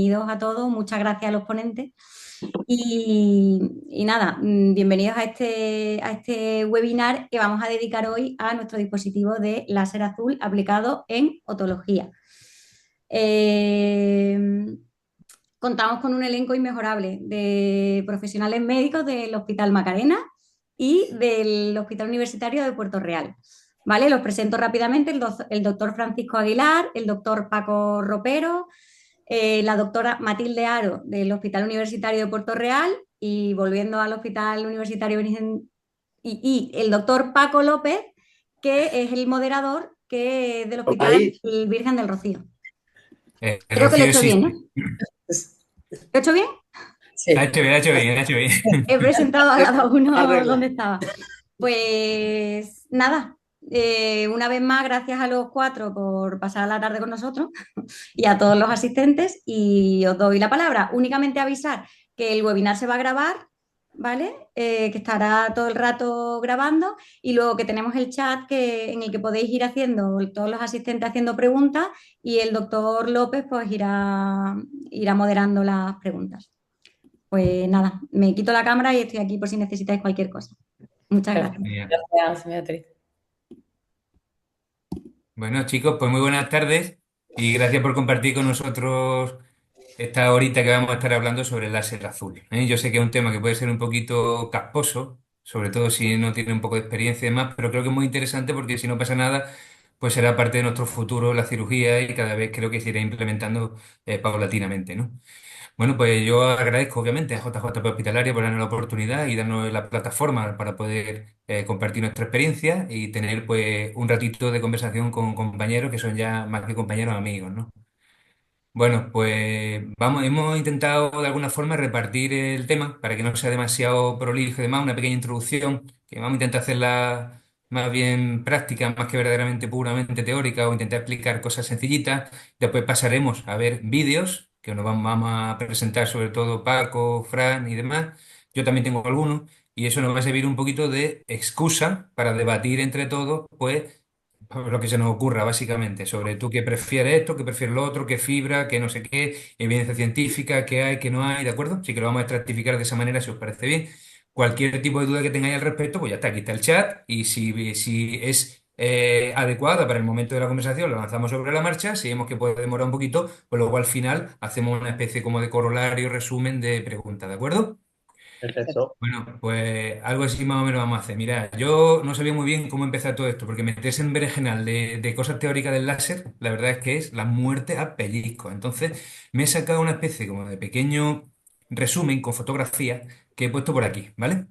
Bienvenidos a todos, muchas gracias a los ponentes y nada, bienvenidos a este webinar que vamos a dedicar hoy a nuestro dispositivo de láser azul aplicado en otología. Eh, Contamos con un elenco inmejorable de profesionales médicos del Hospital Macarena y del Hospital Universitario de Puerto Real. ¿Vale? Los presento rápidamente, el doctor Francisco Aguilar, el doctor Paco Ropero, la doctora Matilde Aro del Hospital Universitario de Puerto Real y volviendo al Hospital Universitario Virgen y el doctor Paco López, que es el moderador del Hospital Ok. Virgen del Rocío. Creo que lo he Rocío, hecho sí, bien, ¿no? sí. ¿Lo he hecho bien? Ha Sí. hecho bien, ha hecho bien, ha hecho bien. He presentado a cada uno Arregla. donde estaba. Pues nada, una vez más, gracias a los cuatro por pasar la tarde con nosotros y a todos los asistentes y os doy la palabra. Únicamente avisar que el webinar se va a grabar, ¿vale? Que estará todo el rato grabando y luego que tenemos el chat en el que podéis ir haciendo, todos los asistentes haciendo preguntas y el doctor López pues irá moderando las preguntas. Pues nada, me quito la cámara y estoy aquí por si necesitáis cualquier cosa. Muchas gracias. Genial. Gracias, Beatriz. Bueno, chicos, pues muy buenas tardes y gracias por compartir con nosotros esta horita que vamos a estar hablando sobre el láser azul. ¿Eh? Yo sé que es un tema que puede ser un poquito casposo, sobre todo si no tiene un poco de experiencia y demás, pero creo que es muy interesante porque si no pasa nada, pues será parte de nuestro futuro la cirugía y cada vez creo que se irá implementando paulatinamente, ¿no? Bueno, pues yo agradezco obviamente a JJP Hospitalaria por darnos la oportunidad y darnos la plataforma para poder compartir nuestra experiencia y tener pues un ratito de conversación con compañeros que son ya más que compañeros amigos, ¿no? Bueno, pues vamos, hemos intentado de alguna forma repartir el tema para que no sea demasiado prolijo y demás, una pequeña introducción, que vamos a intentar hacerla más bien práctica, más que verdaderamente puramente teórica, o intentar explicar cosas sencillitas. Después pasaremos a ver vídeos, que nos vamos a presentar sobre todo Paco, Fran y demás. Yo también tengo algunos, y eso nos va a servir un poquito de excusa para debatir entre todos, pues lo que se nos ocurra, básicamente, sobre tú qué prefieres esto, qué prefieres lo otro, qué fibra, qué no sé qué, evidencia científica, qué hay, qué no hay, ¿de acuerdo? Así que lo vamos a estratificar de esa manera, si os parece bien. Cualquier tipo de duda que tengáis al respecto, pues ya está, aquí está el chat, y si es adecuada para el momento de la conversación, lo lanzamos sobre la marcha, si vemos que puede demorar un poquito, pues luego al final hacemos una especie como de corolario, resumen de preguntas, ¿de acuerdo? Perfecto. Bueno, pues algo así más o menos vamos a hacer. Mira, yo no sabía muy bien cómo empezar todo esto, porque meterse en berenjenal de cosas teóricas del láser, la verdad es que es la muerte a pellizco. Entonces, me he sacado una especie como de pequeño resumen con fotografía que he puesto por aquí, ¿vale?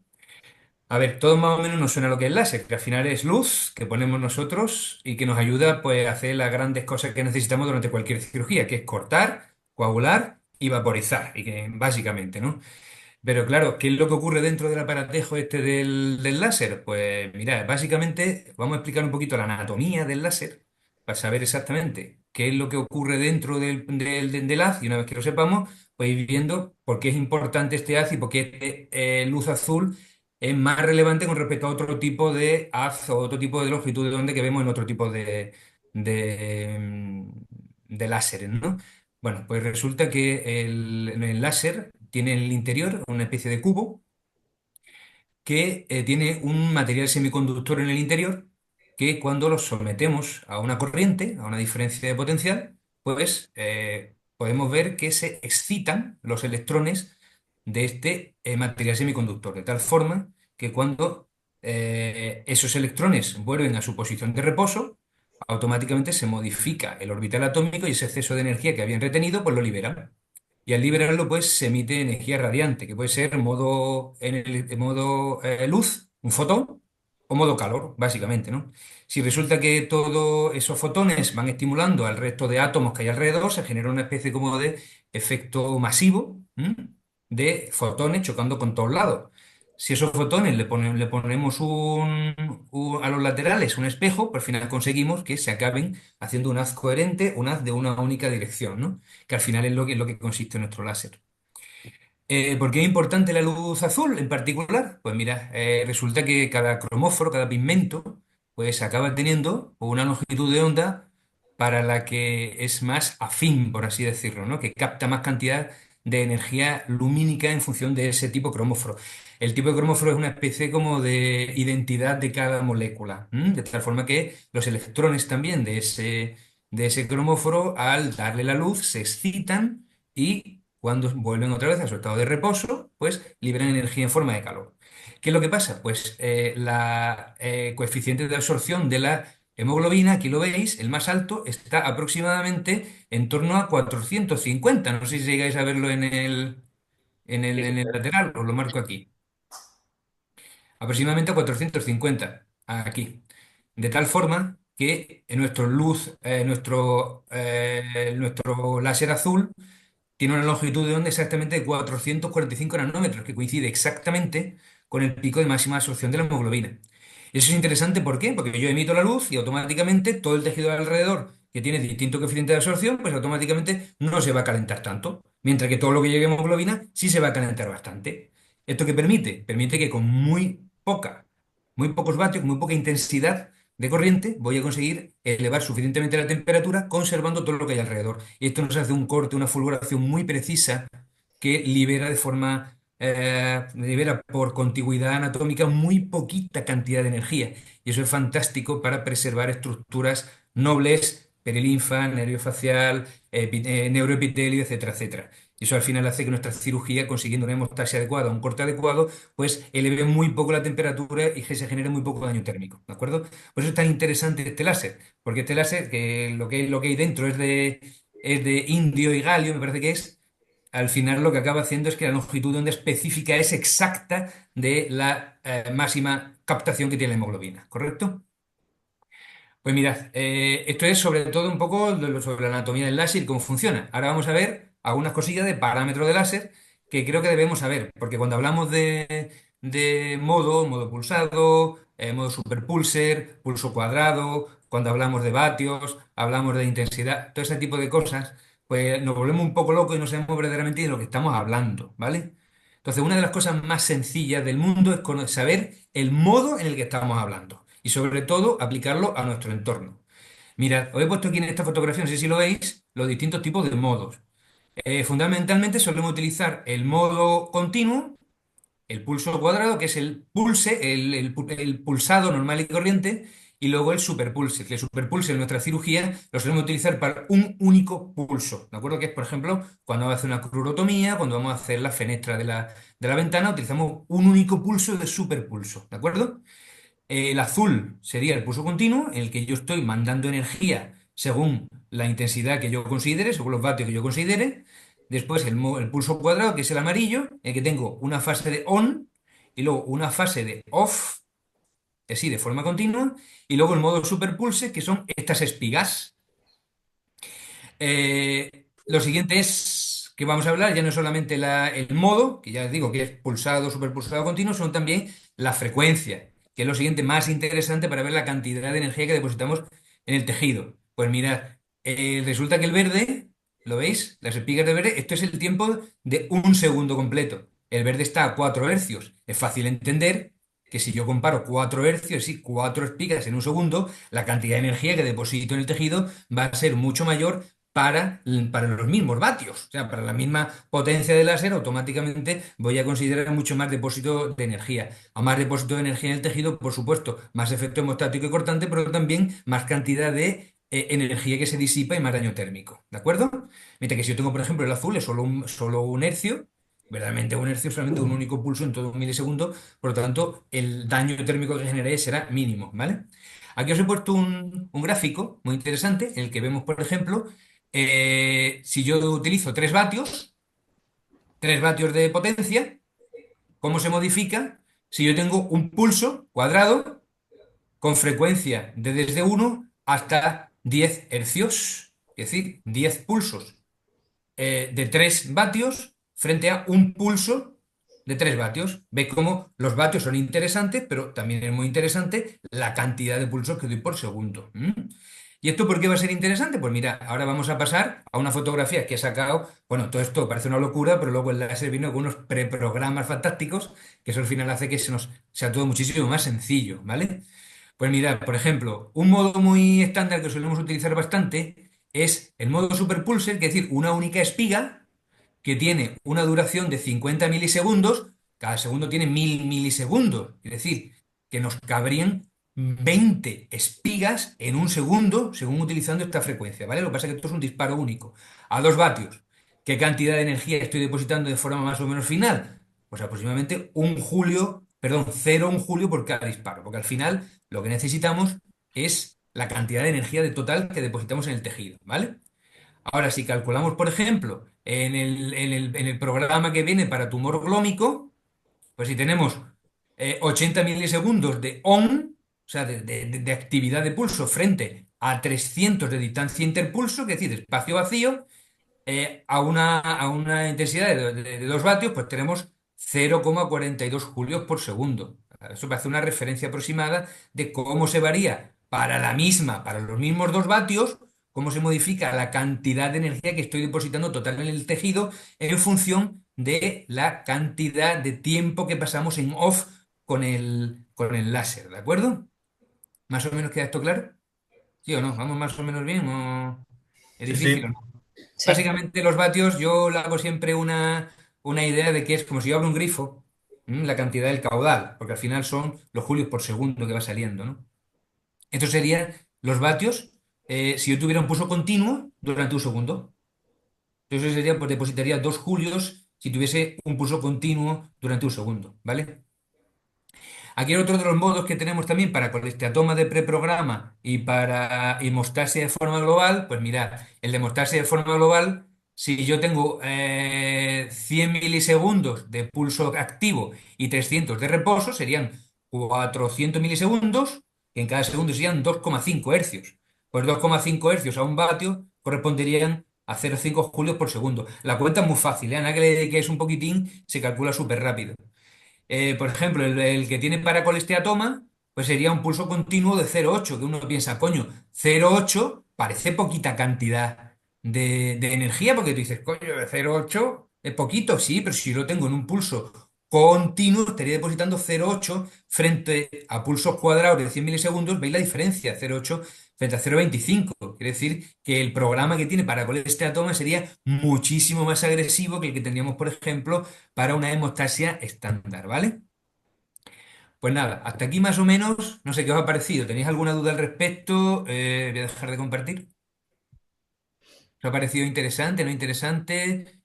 A ver, todo más o menos nos suena lo que es láser, que al final es luz que ponemos nosotros y que nos ayuda pues a hacer las grandes cosas que necesitamos durante cualquier cirugía, que es cortar, coagular y vaporizar, y que básicamente, ¿no? Pero claro, ¿qué es lo que ocurre dentro del aparatejo este del láser? Pues mira, básicamente vamos a explicar un poquito la anatomía del láser para saber exactamente qué es lo que ocurre dentro del haz y una vez que lo sepamos, pues ir viendo por qué es importante este haz y por qué luz azul es más relevante con respecto a otro tipo de haz o otro tipo de longitud de onda que vemos en otro tipo de láseres, ¿no? Bueno, pues resulta que el láser tiene en el interior una especie de cubo que tiene un material semiconductor en el interior que cuando lo sometemos a una corriente, a una diferencia de potencial, pues podemos ver que se excitan los electrones de este material semiconductor, de tal forma que cuando esos electrones vuelven a su posición de reposo, automáticamente se modifica el orbital atómico y ese exceso de energía que habían retenido, pues lo liberan. Y al liberarlo, pues se emite energía radiante, que puede ser en modo luz, un fotón, o modo calor, básicamente, ¿no? Si resulta que todos esos fotones van estimulando al resto de átomos que hay alrededor, se genera una especie como de efecto masivo, ¿m? De fotones chocando con todos lados. Si esos fotones le ponemos a los laterales un espejo, pues al final conseguimos que se acaben haciendo un haz coherente, un haz de una única dirección, ¿no? Que al final es lo que consiste nuestro láser. ¿Por qué es importante la luz azul en particular? Pues mira, resulta que cada cromóforo, cada pigmento, pues acaba teniendo una longitud de onda para la que es más afín, por así decirlo, ¿no? Que capta más cantidad de energía lumínica en función de ese tipo cromóforo. El tipo de cromóforo es una especie como de identidad de cada molécula, ¿m? De tal forma que los electrones también de ese cromóforo, al darle la luz, se excitan y cuando vuelven otra vez a su estado de reposo, pues liberan energía en forma de calor. ¿Qué es lo que pasa? Pues la coeficiente de absorción de la hemoglobina, aquí lo veis, el más alto, está aproximadamente en torno a 450. No sé si llegáis a verlo Sí, en sí, el lateral, os lo marco aquí. Aproximadamente a 450, aquí. De tal forma que en nuestro láser azul tiene una longitud de onda exactamente de 445 nanómetros, que coincide exactamente con el pico de máxima absorción de la hemoglobina. Eso es interesante, ¿por qué? Porque yo emito la luz y automáticamente todo el tejido de alrededor, que tiene distinto coeficiente de absorción, pues automáticamente no se va a calentar tanto, mientras que todo lo que llegue a hemoglobina sí se va a calentar bastante. ¿Esto qué permite? Permite que con muy pocos vatios, muy poca intensidad de corriente, voy a conseguir elevar suficientemente la temperatura conservando todo lo que hay alrededor. Y esto nos hace un corte, una fulguración muy precisa que libera por contigüidad anatómica muy poquita cantidad de energía. Y eso es fantástico para preservar estructuras nobles, perilinfa, nervio facial, neuroepitelio, etcétera, etcétera. Y eso al final hace que nuestra cirugía, consiguiendo una hemostasia adecuada, un corte adecuado, pues eleve muy poco la temperatura y que se genere muy poco daño térmico, ¿de acuerdo? Por eso es tan interesante este láser, porque este láser, que lo que hay dentro es de indio y galio, me parece que es, al final lo que acaba haciendo es que la longitud de onda específica es exacta de la máxima captación que tiene la hemoglobina, ¿correcto? Pues mirad, esto es sobre todo un poco sobre la anatomía del láser y cómo funciona. Ahora vamos a ver algunas cosillas de parámetros de láser que creo que debemos saber, porque cuando hablamos de modo pulsado, modo superpulser, pulso cuadrado, cuando hablamos de vatios, hablamos de intensidad, todo ese tipo de cosas, pues nos volvemos un poco locos y no sabemos verdaderamente de lo que estamos hablando, ¿vale? Entonces, una de las cosas más sencillas del mundo es saber el modo en el que estamos hablando y sobre todo aplicarlo a nuestro entorno. Mirad, os he puesto aquí en esta fotografía, no sé si lo veis, los distintos tipos de modos. Fundamentalmente solemos utilizar el modo continuo, el pulso cuadrado, que es el pulsado normal y corriente, y luego el superpulse. Que el superpulse en nuestra cirugía lo solemos utilizar para un único pulso, ¿de acuerdo? Que es, por ejemplo, cuando vamos a hacer una crurotomía, cuando vamos a hacer la fenestra de la ventana, utilizamos un único pulso de superpulso, ¿de acuerdo? El azul sería el pulso continuo, en el que yo estoy mandando energía según la intensidad que yo considere, según los vatios que yo considere. Después el pulso cuadrado, que es el amarillo, en el que tengo una fase de on y luego una fase de off, así de forma continua, y luego el modo superpulse, que son estas espigas. Lo siguiente es que vamos a hablar ya no es solamente el modo, que ya les digo que es pulsado, superpulsado continuo, sino también la frecuencia, que es lo siguiente más interesante para ver la cantidad de energía que depositamos en el tejido. Pues mirad, resulta que el verde, ¿lo veis? Las espigas de verde, esto es el tiempo de un segundo completo. El verde está a 4 hercios. Es fácil entender que si yo comparo 4 hercios y 4 espigas en un segundo, la cantidad de energía que deposito en el tejido va a ser mucho mayor para los mismos vatios. O sea, para la misma potencia de láser, automáticamente voy a considerar mucho más depósito de energía. A más depósito de energía en el tejido, por supuesto, más efecto hemostático y cortante, pero también más cantidad de energía que se disipa y más daño térmico. ¿De acuerdo? Mientras que si yo tengo, por ejemplo, el azul es solo un hercio, verdaderamente un hercio, solamente un único pulso en todo un milisegundo, por lo tanto, el daño térmico que generé será mínimo, ¿vale? Aquí os he puesto un gráfico muy interesante en el que vemos, por ejemplo, si yo utilizo 3 vatios de potencia, ¿cómo se modifica si yo tengo un pulso cuadrado con frecuencia de desde 1 hasta 10 hercios? Es decir, 10 pulsos de 3 vatios frente a un pulso de 3 vatios. Ve cómo los vatios son interesantes, pero también es muy interesante la cantidad de pulsos que doy por segundo. ¿Y esto por qué va a ser interesante? Pues mira, ahora vamos a pasar a una fotografía que he sacado. Bueno, todo esto parece una locura, pero luego el láser vino con unos preprogramas fantásticos, que eso al final hace que sea todo muchísimo más sencillo, ¿vale? Pues mirad, por ejemplo, un modo muy estándar que solemos utilizar bastante es el modo superpulser, que es decir, una única espiga que tiene una duración de 50 milisegundos, cada segundo tiene 1000 milisegundos, es decir, que nos cabrían 20 espigas en un segundo según utilizando esta frecuencia, ¿vale? Lo que pasa es que esto es un disparo único, a 2 vatios. ¿Qué cantidad de energía estoy depositando de forma más o menos final? Pues aproximadamente 1 julio, perdón, 0,1 julio por cada disparo, porque al final lo que necesitamos es la cantidad de energía de total que depositamos en el tejido, ¿vale? Ahora, si calculamos, por ejemplo, en el programa que viene para tumor glómico, pues si tenemos 80 milisegundos de on, o sea, de actividad de pulso frente a 300 de distancia interpulso, que es decir, de espacio vacío, a una intensidad de 2 vatios, pues tenemos 0,42 julios por segundo. Eso me hace una referencia aproximada de cómo se varía para los mismos 2 vatios, cómo se modifica la cantidad de energía que estoy depositando total en el tejido en función de la cantidad de tiempo que pasamos en off con el láser, ¿de acuerdo? ¿Más o menos queda esto claro? ¿Sí o no? ¿Vamos más o menos bien? ¿O es Sí, difícil o sí. no? Sí. Básicamente los vatios yo le hago siempre una idea de que es como si yo abro un grifo, la cantidad del caudal, porque al final son los julios por segundo que va saliendo, ¿no? Estos serían los vatios si yo tuviera un pulso continuo durante un segundo. Entonces sería, pues depositaría 2 julios si tuviese un pulso continuo durante un segundo, ¿vale? Aquí hay otro de los modos que tenemos también para colesteatoma de preprograma y para hemostasia de forma global. Pues mirad, el de hemostasia de forma global, si yo tengo 100 milisegundos de pulso activo y 300 de reposo, serían 400 milisegundos, que en cada segundo serían 2,5 hercios. Pues 2,5 hercios a un vatio corresponderían a 0,5 julios por segundo. La cuenta es muy fácil, ¿eh? A nada que le dediques un poquitín, se calcula súper rápido. Por ejemplo, el que tiene paracolesteatoma, pues sería un pulso continuo de 0,8, que uno piensa, coño, 0,8 parece poquita cantidad de energía, porque tú dices, coño, 0,8 es poquito, sí, pero si yo lo tengo en un pulso continuo, estaría depositando 0,8 frente a pulsos cuadrados de 100 milisegundos, veis la diferencia, 0,8 frente a 0,25. Quiere decir que el programa que tiene paracolesteatoma sería muchísimo más agresivo que el que tendríamos, por ejemplo, para una hemostasia estándar, ¿vale? Pues nada, hasta aquí más o menos, no sé qué os ha parecido. ¿Tenéis alguna duda al respecto? Voy a dejar de compartir. ¿Os ha parecido interesante, no interesante?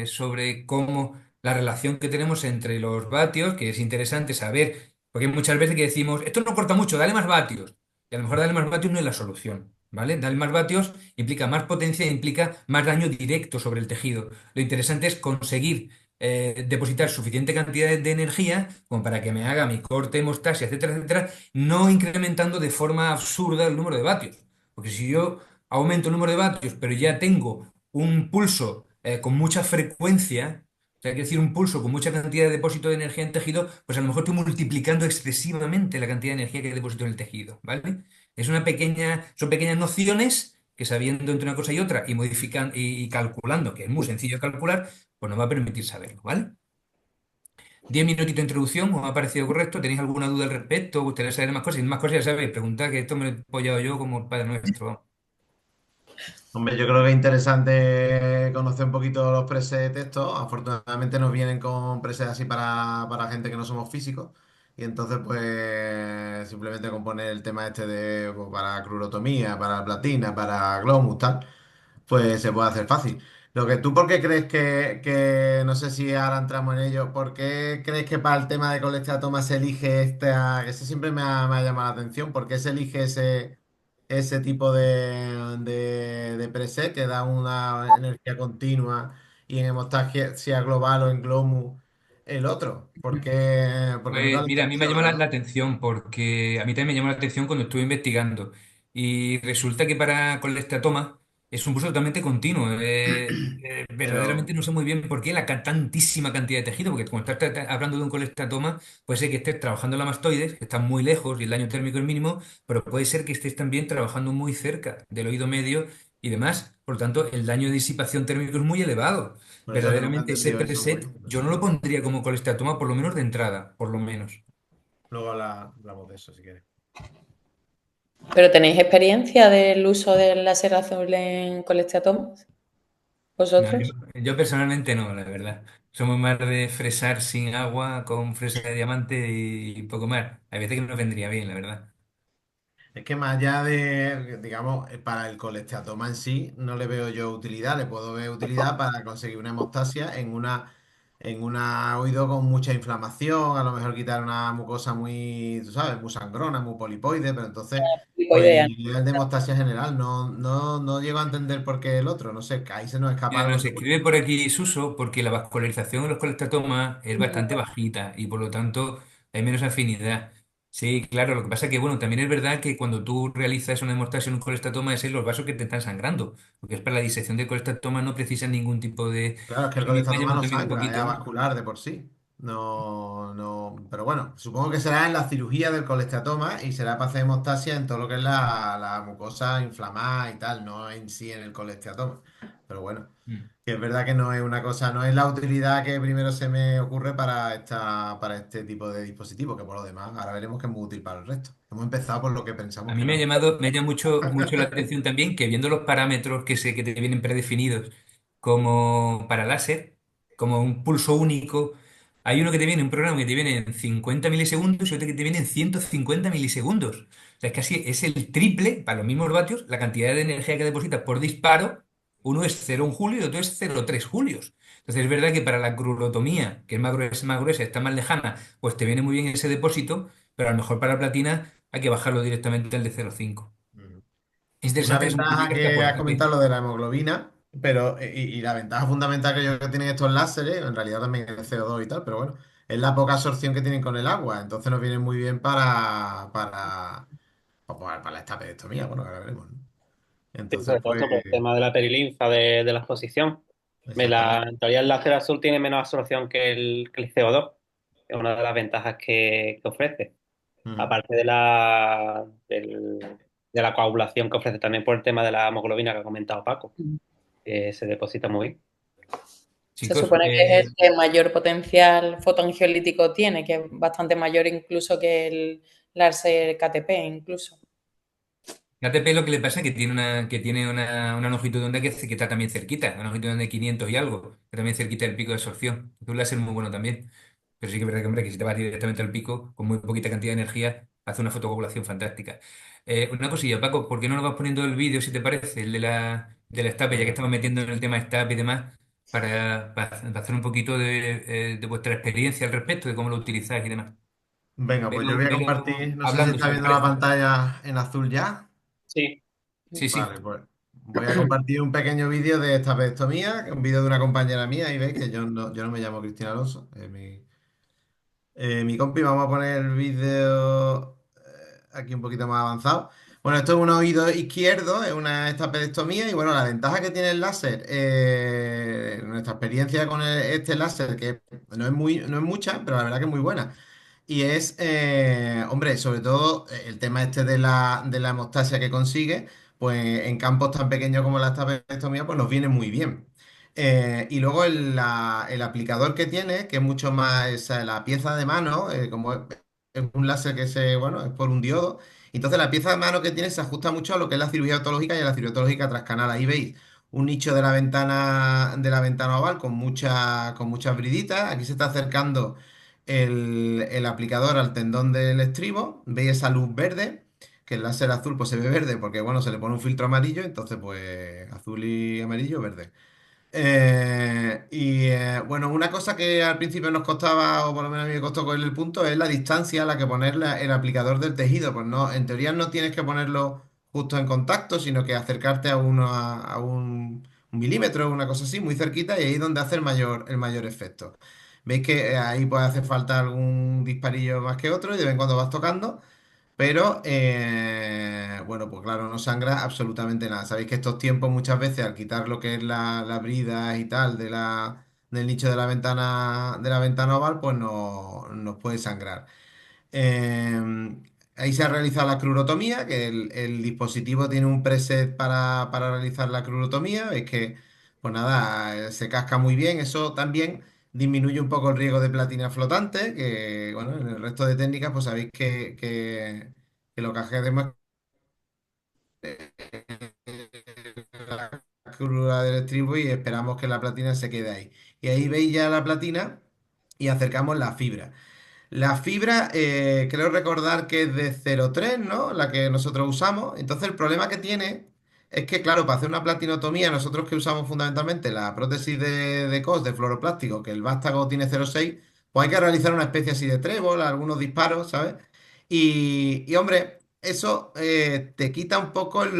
Sobre cómo la relación que tenemos entre los vatios, que es interesante saber, porque hay muchas veces que decimos, esto no corta mucho, dale más vatios. Y a lo mejor darle más vatios no es la solución, ¿vale? Darle más vatios implica más potencia, implica más daño directo sobre el tejido. Lo interesante es conseguir depositar suficiente cantidad de energía como para que me haga mi corte, hemostasia, etcétera, etcétera, no incrementando de forma absurda el número de vatios. Porque si yo aumento el número de vatios, pero ya tengo un pulso con mucha frecuencia, o sea, quiere decir un pulso con mucha cantidad de depósito de energía en tejido, pues a lo mejor estoy multiplicando excesivamente la cantidad de energía que deposito en el tejido, ¿vale? Son pequeñas nociones que sabiendo entre una cosa y otra y modificando y calculando, que es muy sencillo de calcular, pues nos va a permitir saberlo, ¿vale? 10 minutitos de introducción, ¿os ha parecido correcto? ¿Tenéis alguna duda al respecto? ¿Os gustaría saber más cosas? Y más cosas ya sabéis, preguntad que esto me lo he apoyado yo como el Padre Nuestro. Vamos. Hombre, yo creo que es interesante conocer un poquito los presets de estos. Afortunadamente nos vienen con presets así para gente que no somos físicos. Y entonces, pues, simplemente componer el tema este de pues, para crurotomía, para platina, para glomus, tal, pues se puede hacer fácil. Lo que tú, ¿por qué crees no sé si ahora entramos en ello, ¿por qué crees que para el tema de colectatoma se elige esta, que eso siempre me ha llamado la atención, ¿por qué se elige ese tipo de preset que da una energía continua y en hemostasia global o en glomus el otro? ¿Por qué no da Pues la mira, a mí me elección, llama la no? atención porque a mí también me llamó la atención cuando estuve investigando y resulta que para colestatoma es un pulso totalmente continuo. Pero, Verdaderamente no sé muy bien por qué tantísima cantidad de tejido, porque cuando estás hablando de un colestatoma, puede ser que estés trabajando en la mastoides, que están muy lejos y el daño térmico es mínimo, pero puede ser que estés también trabajando muy cerca del oído medio y demás. Por lo tanto, el daño de disipación térmico es muy elevado. por eso que nunca he Verdaderamente ese entendido eso muy preset yo no lo pondría como colestatoma, por lo menos de entrada, por lo menos. Luego hablamos de eso si quieres. ¿Pero tenéis experiencia del uso del láser azul en colectomas? No, yo, ¿Vosotros? yo personalmente no, la verdad. Somos más de fresar sin agua, con fresa de diamante y poco más. Hay veces que nos vendría bien, la verdad. Es que más allá de, digamos, para el colesteatoma en sí, no le veo yo utilidad. Le puedo ver utilidad para conseguir una hemostasia en una oído con mucha inflamación, a lo mejor quitar una mucosa muy, tú sabes, muy sangrona, muy polipoide, pero entonces, Tipo pues idea. el nivel de hemostasia general no llego a entender por qué el otro. No sé, que ahí se nos escapa Mira, algo nos seguro. escribe por aquí Suso porque la vascularización en los colestatomas es bastante bajita y por lo tanto hay menos afinidad. Sí, claro, lo que pasa es que, bueno, también es verdad que cuando tú realizas una hemostasia en un colestatoma es en los vasos que te están sangrando, porque es para la disección del colestatoma no precisa ningún tipo de... Claro, es que el Ahora mismo colestatoma hayamos no cambiado un sangra, es poquito, ¿no? avascular de por sí. No, no, pero bueno, supongo que será en la cirugía del colestatoma y será para hacer hemostasia en todo lo que es la mucosa inflamada y tal, no en sí en el colestatoma. Pero bueno, Mm. que es verdad que no es una cosa, no es la utilidad que primero se me ocurre para este tipo de dispositivo, que por lo demás, ahora veremos que es muy útil para el resto. Hemos empezado por lo que A pensamos mí que no. me llama mucho la atención también que viendo los parámetros que te vienen predefinidos como para láser, como un pulso único, hay uno que te viene, un programa que te viene en 50 milisegundos y otro que te viene en 150 milisegundos. O sea, es casi es el triple, para los mismos vatios, la cantidad de energía que depositas por disparo. Uno es 0,1 julio y otro es 0,3 julios. Entonces es verdad que para la crurotomía, que es más gruesa, está más lejana, pues te viene muy bien ese depósito, pero a lo mejor para platina hay que bajarlo directamente al de 0,5. Mm. Es Una interesante eso, me ventaja tendrías que que has aportar. comentado lo de la hemoglobina, pero y la ventaja fundamental que yo que tienen estos láseres, en realidad también el CO2 y tal, pero bueno, es la poca absorción que tienen con el agua. Entonces nos vienen muy bien para la estapedectomía, bueno, ahora veremos, ¿no? Sí, Entonces, sobre todo pues, eso por el tema de la perilinfa de la exposición. exactamente. En teoría el láser azul tiene menos absorción que el CO2. Es una de las ventajas que ofrece. Ujú. Aparte de la coagulación que ofrece también por el tema de la hemoglobina que ha comentado Paco, que se deposita muy bien. Se Chicos, supone que es el que mayor potencial fotoangiolítico tiene, que es bastante mayor incluso que el láser KTP, incluso. ATP lo que le pasa es que tiene una longitud de onda que está también cerquita, una longitud de onda de 500 y algo, que también cerquita del pico de absorción. Es un láser muy bueno también. Pero sí que es verdad que, hombre, que si te vas directamente al pico, con muy poquita cantidad de energía, hace una fotocoagulación fantástica. Una cosilla, Paco, ¿por qué no nos vas poniendo el vídeo, si te parece, el de la estape, ya que Venga, estamos metiendo en el tema estape y demás, para hacer un poquito de vuestra experiencia al respecto, de cómo lo utilizáis y demás? venga, pues yo voy a Velo compartir, no sé si hablando, está si te viendo la parece. pantalla en azul ya. Sí, Sí, sí. Vale, pues voy a compartir un pequeño vídeo de esta mía, un vídeo de una compañera mía, y veis que yo no me llamo Cristina Alonso, es mi compi. Vamos a poner el vídeo aquí un poquito más avanzado. Bueno, esto es un oído izquierdo, es una estapedectomía y bueno, la ventaja que tiene el láser, nuestra experiencia con este láser, que no es mucha, pero la verdad que es muy buena. Y es, hombre, sobre todo el tema este de la hemostasia que consigue, pues en campos tan pequeños como la estapectomía, pues nos viene muy bien. Y luego el aplicador que tiene, que es mucho más la pieza de mano, como es un láser bueno, es por un diodo. Entonces la pieza de mano que tiene se ajusta mucho a lo que es la cirugía otológica y a la cirugía otológica transcanal. Ahí veis un nicho de la ventana oval con muchas briditas. Aquí se está acercando el aplicador al tendón del estribo. Veis esa luz verde, que el láser azul pues se ve verde porque bueno, se le pone un filtro amarillo, entonces pues azul y amarillo, verde. Bueno, una cosa que al principio nos costaba, o por lo menos a mí me costó cogerle el punto, es la distancia a la que poner el aplicador del tejido. Pues no, en teoría no tienes que ponerlo justo en contacto, sino que acercarte a un milímetro, una cosa así, muy cerquita, y ahí es donde hace el mayor efecto. Veis que ahí puede hacer falta algún disparillo más que otro, y de vez en cuando vas tocando. Pero, bueno, pues claro, no sangra absolutamente nada. Sabéis que estos tiempos muchas veces, al quitar lo que es la brida y tal del nicho de la ventana oval, pues no nos puede sangrar. Ahí se ha realizado la crurotomía, que el dispositivo tiene un preset para realizar la crurotomía. Veis que, pues nada, se casca muy bien. Eso también disminuye un poco el riesgo de platina flotante, que bueno, en el resto de técnicas pues sabéis que lo que hacemos la curva del estribo y esperamos que la platina se quede ahí. Y ahí veis ya la platina y acercamos la fibra. La fibra, creo recordar que es de 0,3, ¿no? La que nosotros usamos. Entonces el problema que tiene es que, claro, para hacer una platinotomía, nosotros que usamos fundamentalmente la prótesis de COS, de fluoroplástico, que el vástago tiene 0,6, pues hay que realizar una especie así de trébol, algunos disparos, ¿sabes? Hombre, eso te quita un poco pues,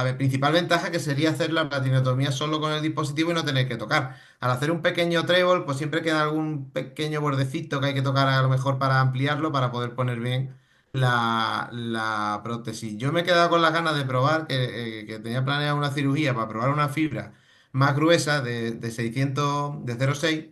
la principal ventaja que sería hacer la platinotomía solo con el dispositivo y no tener que tocar. Al hacer un pequeño trébol, pues siempre queda algún pequeño bordecito que hay que tocar a lo mejor para ampliarlo, para poder poner bien la prótesis. Yo me he quedado con las ganas de probar, que tenía planeado una cirugía para probar una fibra más gruesa de 600, de 0,6.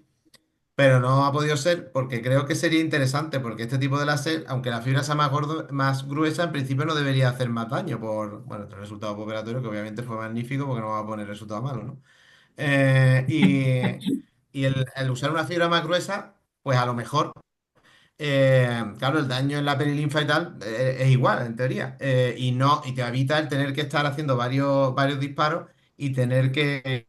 Pero no ha podido ser porque creo que sería interesante, porque este tipo de láser, aunque la fibra sea más gruesa, en principio no debería hacer más daño por, bueno, el resultado operatorio, que obviamente fue magnífico porque no va a poner resultados malos, ¿no? Eh, y el usar una fibra más gruesa, pues a lo mejor claro, el daño en la perilinfa y tal es igual, en teoría. Y te evita el tener que estar haciendo varios disparos y tener que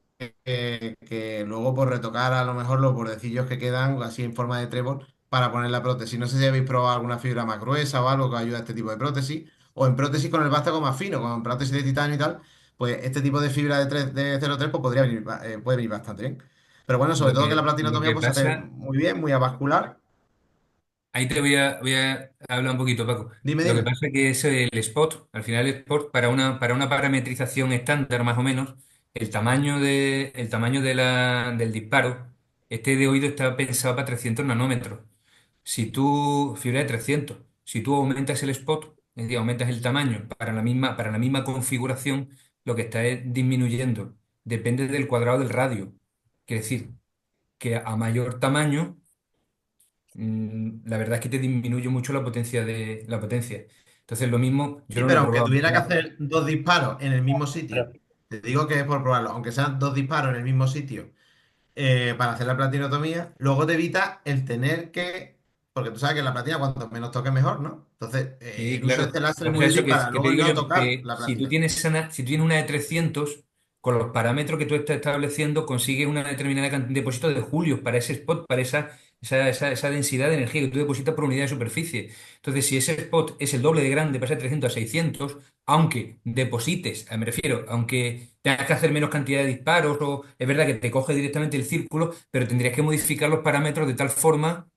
luego por retocar a lo mejor los bordecillos que quedan así en forma de trébol para poner la prótesis. No sé si habéis probado alguna fibra más gruesa o algo que ayude a este tipo de prótesis. O en prótesis con el vástago más fino, con prótesis de titanio y tal, pues este tipo de fibra de 0,3 pues podría venir, puede venir bastante bien. Pero bueno, sobre todo que la Lo platinotomía que pues se hace pasa, muy bien, muy avascular. ahí te voy a hablar un poquito, Paco. Dime, Lo que dime. pasa es que es el spot, al final el spot para una parametrización estándar más o menos, el tamaño del disparo, este de oído está pensado para 300 nanómetros. Si tú, fibra de 300, si tú aumentas el spot, es decir, aumentas el tamaño para la misma configuración, lo que está es disminuyendo. Depende del cuadrado del radio. Quiere decir que a mayor tamaño, la verdad es que te disminuye mucho la potencia. Entonces, lo mismo, yo Sí, no lo pero he aunque probado. tuviera que hacer dos disparos en el mismo Pero, sitio, te digo que es por probarlo, aunque sean dos disparos en el mismo sitio para hacer la platinotomía, luego te evita el tener que, porque tú sabes que la platina cuanto menos toque mejor, ¿no? Entonces, Sí, muchas claro. veces el láser es muy Entonces, útil para que te luego digo no yo tocar que la platina. si tú tienes una de 300 con los parámetros que tú estás estableciendo, consigues una determinada depósito de julios para ese spot, para esa densidad de energía que tú depositas por unidad de superficie. Entonces, si ese spot es el doble de grande, pasa de 300 a 600, aunque deposites, me refiero, aunque tengas que hacer menos cantidad de disparos, o es verdad que te coge directamente el círculo, pero tendrías que modificar los parámetros de tal forma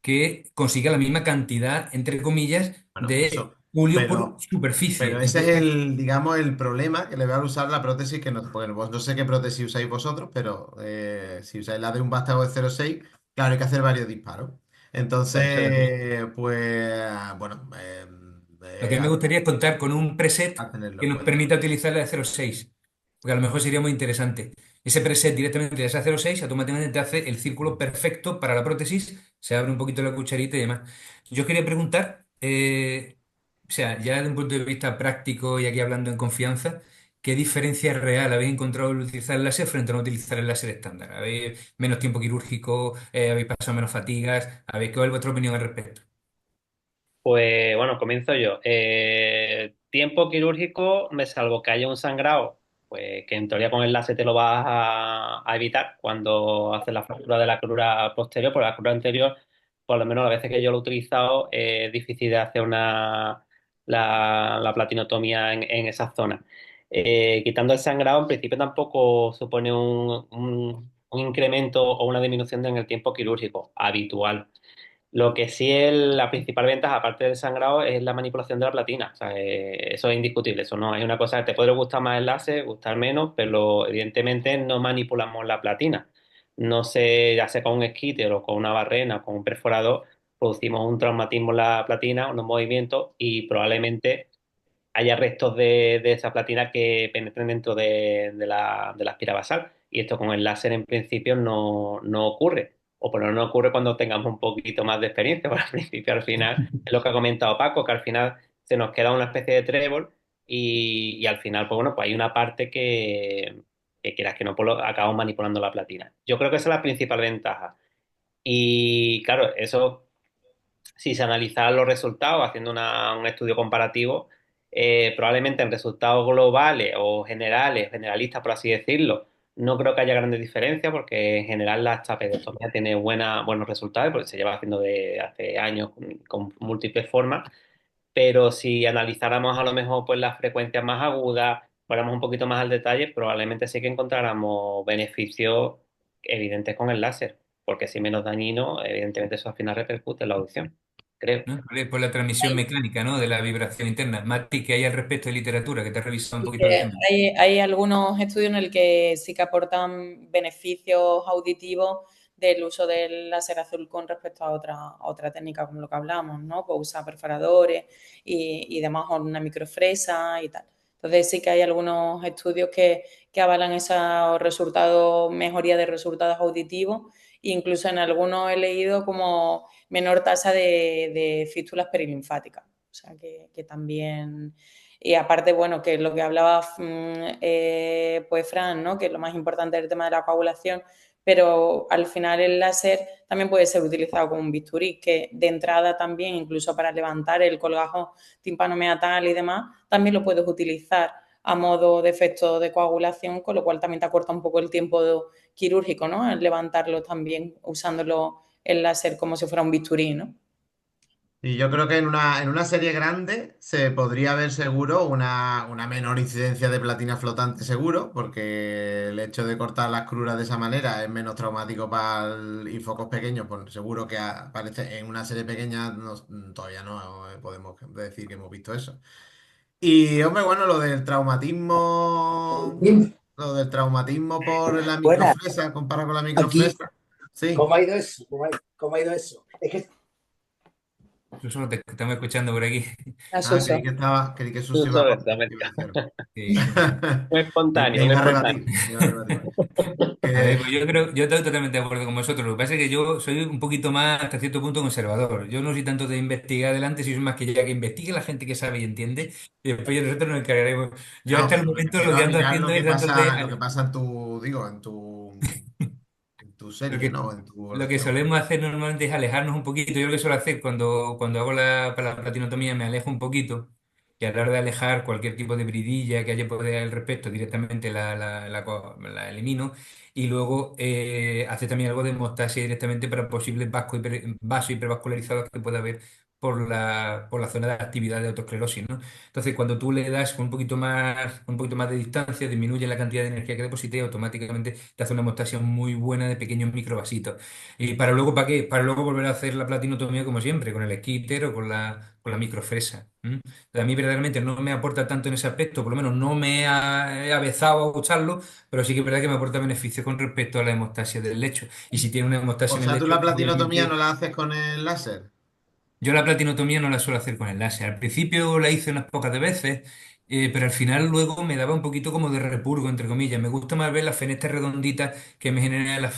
que consiga la misma cantidad, entre comillas, Bueno, de eso. julio por Pero, superficie. pero ese es Entonces, el, digamos, el problema que le va a usar la prótesis que no, bueno, no sé qué prótesis usáis vosotros, pero si usáis la de un vástago de 0,6, claro, hay que hacer varios disparos. por eso Entonces, pues, bueno, lo que me gustaría es contar con un preset a tenerlo que en nos cuenta. permita utilizar la de 0,6, porque a lo mejor sería muy interesante. Ese preset directamente de esa 0,6 automáticamente te hace el círculo perfecto para la prótesis, se abre un poquito la cucharita y demás. Yo quería preguntar, o sea, ya desde un punto de vista práctico y aquí hablando en confianza, ¿qué diferencia real habéis encontrado al utilizar el láser frente a no utilizar el láser estándar? ¿Habéis menos tiempo quirúrgico? ¿Habéis pasado menos fatigas? ¿Cuál es vuestra opinión al respecto? pues bueno, comienzo yo. Tiempo quirúrgico, me salvo que haya un sangrado, pues que en teoría con el láser te lo vas a evitar cuando haces la fractura de la crura posterior, porque la crura anterior, por lo menos las veces que yo lo he utilizado, es difícil de hacer la platinotomía en esa zona. Quitando el sangrado, en principio tampoco supone un incremento o una disminución en el tiempo quirúrgico habitual. Lo que sí es la principal ventaja, aparte del sangrado, es la manipulación de la platina. O sea, eso es indiscutible. Eso no es una cosa que te puede gustar más el láser, gustar menos, pero evidentemente no manipulamos la platina. No sé, ya sea con un esquite o con una barrena o con un perforador, producimos un traumatismo en la platina, unos movimientos y probablemente haya restos de esa platina que penetren dentro de la espira basal. Y esto con el láser en principio no ocurre. O por lo menos no ocurre cuando tengamos un poquito más de experiencia. Pero al principio, al final, es lo que ha comentado Paco, que al final se nos queda una especie de trébol y al final, pues bueno, pues hay una parte que quieras que no, pues acabamos manipulando la platina. Yo creo que esa es la principal ventaja. Y claro, eso, si se analizaran los resultados haciendo un estudio comparativo, probablemente en resultados globales o generales, generalistas por así decirlo, no creo que haya grandes diferencias porque en general la chapedostomía tiene buenos resultados porque se lleva haciendo de hace años con múltiples formas, pero si analizáramos a lo mejor pues las frecuencias más agudas, fuéramos un poquito más al detalle, probablemente sí que encontráramos beneficios evidentes con el láser, porque si menos dañino, evidentemente eso al final repercute en la audición, creo. ¿No? Por la transmisión mecánica, ¿no? De la vibración interna. Mati, ¿que hay al respecto de literatura? Que te has revisado un Y poquito el que tema. hay algunos estudios en el que sí que aportan beneficios auditivos del uso del láser azul con respecto a otra técnica como lo que hablamos, ¿no? Pues usar perforadores y demás, o una microfresa y tal. Entonces sí que hay algunos estudios que avalan esos resultados, mejoría de resultados auditivos. Incluso en algunos he leído como menor tasa de fístulas perilinfáticas. O sea que también. Y aparte, bueno, que lo que hablaba pues Fran, ¿no? Que lo más importante es el tema de la coagulación, pero al final el láser también puede ser utilizado como un bisturí, que de entrada también, incluso para levantar el colgajo timpanomeatal y demás, también lo puedes utilizar a modo de efecto de coagulación, con lo cual también te acorta un poco el tiempo quirúrgico, ¿no? En levantarlo también usándolo el láser como si fuera un bisturí, ¿no? Y yo creo que en una serie grande se podría ver seguro una menor incidencia de platina flotante seguro, porque el hecho de cortar las cruras de esa manera es menos traumático y focos pequeños, pues seguro que aparece en una serie pequeña todavía no podemos decir que hemos visto eso. Y hombre, bueno, lo del traumatismo por la Buenas, microfresa, comparado con la aquí, microfresa. Sí. ¿cómo ha ido eso? ¿Cómo ha ido eso? Es que Yo solo te estamos escuchando por aquí. Eso, Ah, eso. creí que Susi iba a, Uso de con- esta iba a América. decir algo. Sí. Un Le espontáneo, un iba a espontáneo. rebatir, le iba a rebatir. A ver, Que- pues yo creo, yo estoy totalmente de acuerdo con vosotros. Lo que pasa es que yo soy un poquito más, hasta cierto punto, conservador. Yo no soy tanto de investigar adelante, soy más que ya que investigue la gente que sabe y entiende, y después ya nosotros nos encargaremos. Yo no, hasta el pero me momento lo refiero que a ando mirar haciendo es dándole lo que pasa en tu lo serie, que, ¿no? En tu lo que evaluación. solemos hacer normalmente es alejarnos un poquito. Yo lo que suelo hacer cuando hago para la platinotomía me alejo un poquito y a la hora de alejar cualquier tipo de bridilla que haya por ahí al respecto, directamente la elimino y luego hace también algo de hemostasia directamente para posibles vasos hipervascularizados que pueda haber por la zona de actividad de autoesclerosis, ¿no? Entonces, cuando tú le das un poquito más de distancia, disminuye la cantidad de energía que deposita y automáticamente te hace una hemostasia muy buena de pequeños microvasitos. ¿Y para luego para qué? Para luego volver a hacer la platinotomía como siempre, con el esquíter o con la microfresa. ¿M? A mí verdaderamente no me aporta tanto en ese aspecto, por lo menos no he avezado a usarlo, pero sí que es verdad que me aporta beneficios con respecto a la hemostasia del lecho. Y si tiene una O hemostasia en el sea, tú lecho, la platinotomía no obviamente la haces con el láser. yo la platinotomía no la suelo hacer con el láser. Al principio la hice unas pocas de veces, pero al final luego me daba un poquito como de repurgo, entre comillas. Me gusta más ver las fenestras redonditas que me genera la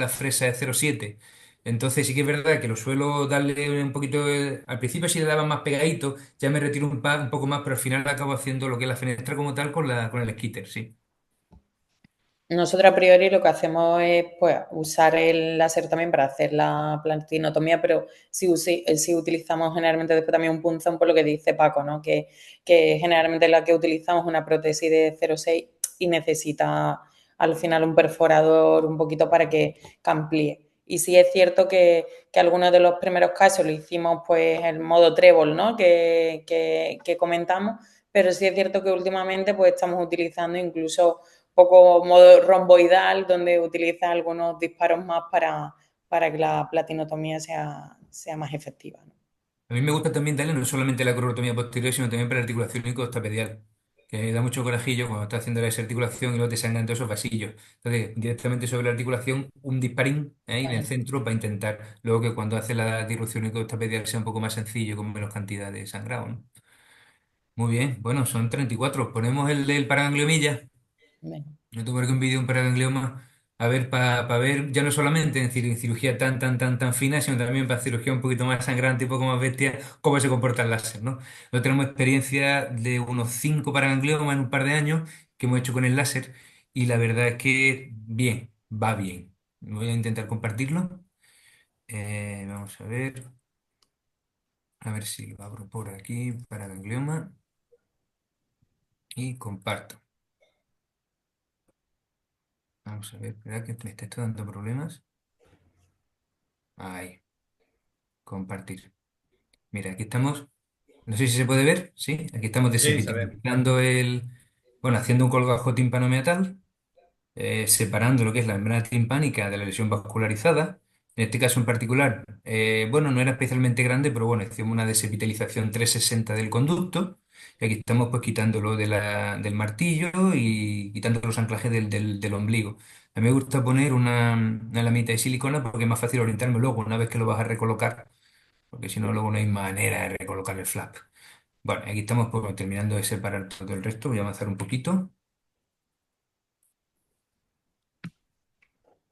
fresa de 0,7. Entonces sí que es verdad que lo suelo darle un poquito. Al principio sí le daba más pegadito, ya me retiro un poco más, pero al final acabo haciendo lo que es la fenestra como tal con el skitter, sí. Nosotros a priori lo que hacemos es pues, usar el láser también para hacer la platinotomía, pero sí utilizamos generalmente después también un punzón por lo que dice Paco, ¿no? Que generalmente la que utilizamos es una prótesis de 0,6 y necesita al final un perforador un poquito para que amplíe. Y sí es cierto que algunos de los primeros casos lo hicimos pues en modo trébol, ¿no? Que comentamos, pero sí es cierto que últimamente pues estamos utilizando incluso poco modo romboidal, donde utiliza algunos disparos más para que la platinotomía sea más efectiva, ¿no? A mí me gusta también darle no solamente la corotomía posterior, sino también para la articulación icostapedial, que da mucho corajillo cuando estás haciendo la desarticulación y luego te sangran todos esos vasillos. Entonces, directamente sobre la articulación, un disparín ahí en el centro para intentar luego que cuando hace la disrupción icostapedial sea un poco más sencillo, con menos cantidad de sangrado, ¿no? Muy bien, bueno, son 34. Ponemos el del paragangliomilla. Bueno, Yo tengo que un vídeo, un paraganglioma, a ver, para ver, ya no solamente en cirugía tan, tan, tan, tan fina, sino también para cirugía un poquito más sangrante, un poco más bestia, cómo se comporta el láser, ¿no? Nosotros tenemos experiencia de unos 5 paragangliomas en un par de años que hemos hecho con el láser y la verdad es que bien, va bien. Voy a intentar compartirlo. Vamos a ver si lo abro por aquí para ganglioma y comparto. Vamos a ver, espera que me está esto dando problemas. Ahí, compartir. Mira, aquí estamos. No sé si se puede ver, ¿sí? Aquí estamos Sí, se ve. desepitalizando bueno, haciendo un colgajo timpanomeatal, separando lo que es la membrana timpánica de la lesión vascularizada. En este caso en particular, bueno, no era especialmente grande, pero bueno, hicimos una desepitalización 360 del conducto. Y aquí estamos pues quitándolo del martillo y quitando los anclajes del ombligo. A mí me gusta poner una lamita de silicona porque es más fácil orientarme luego una vez que lo vas a recolocar, porque si no, luego no hay manera de recolocar el flap. Bueno, aquí estamos pues, terminando de separar todo el resto. Voy a avanzar un poquito,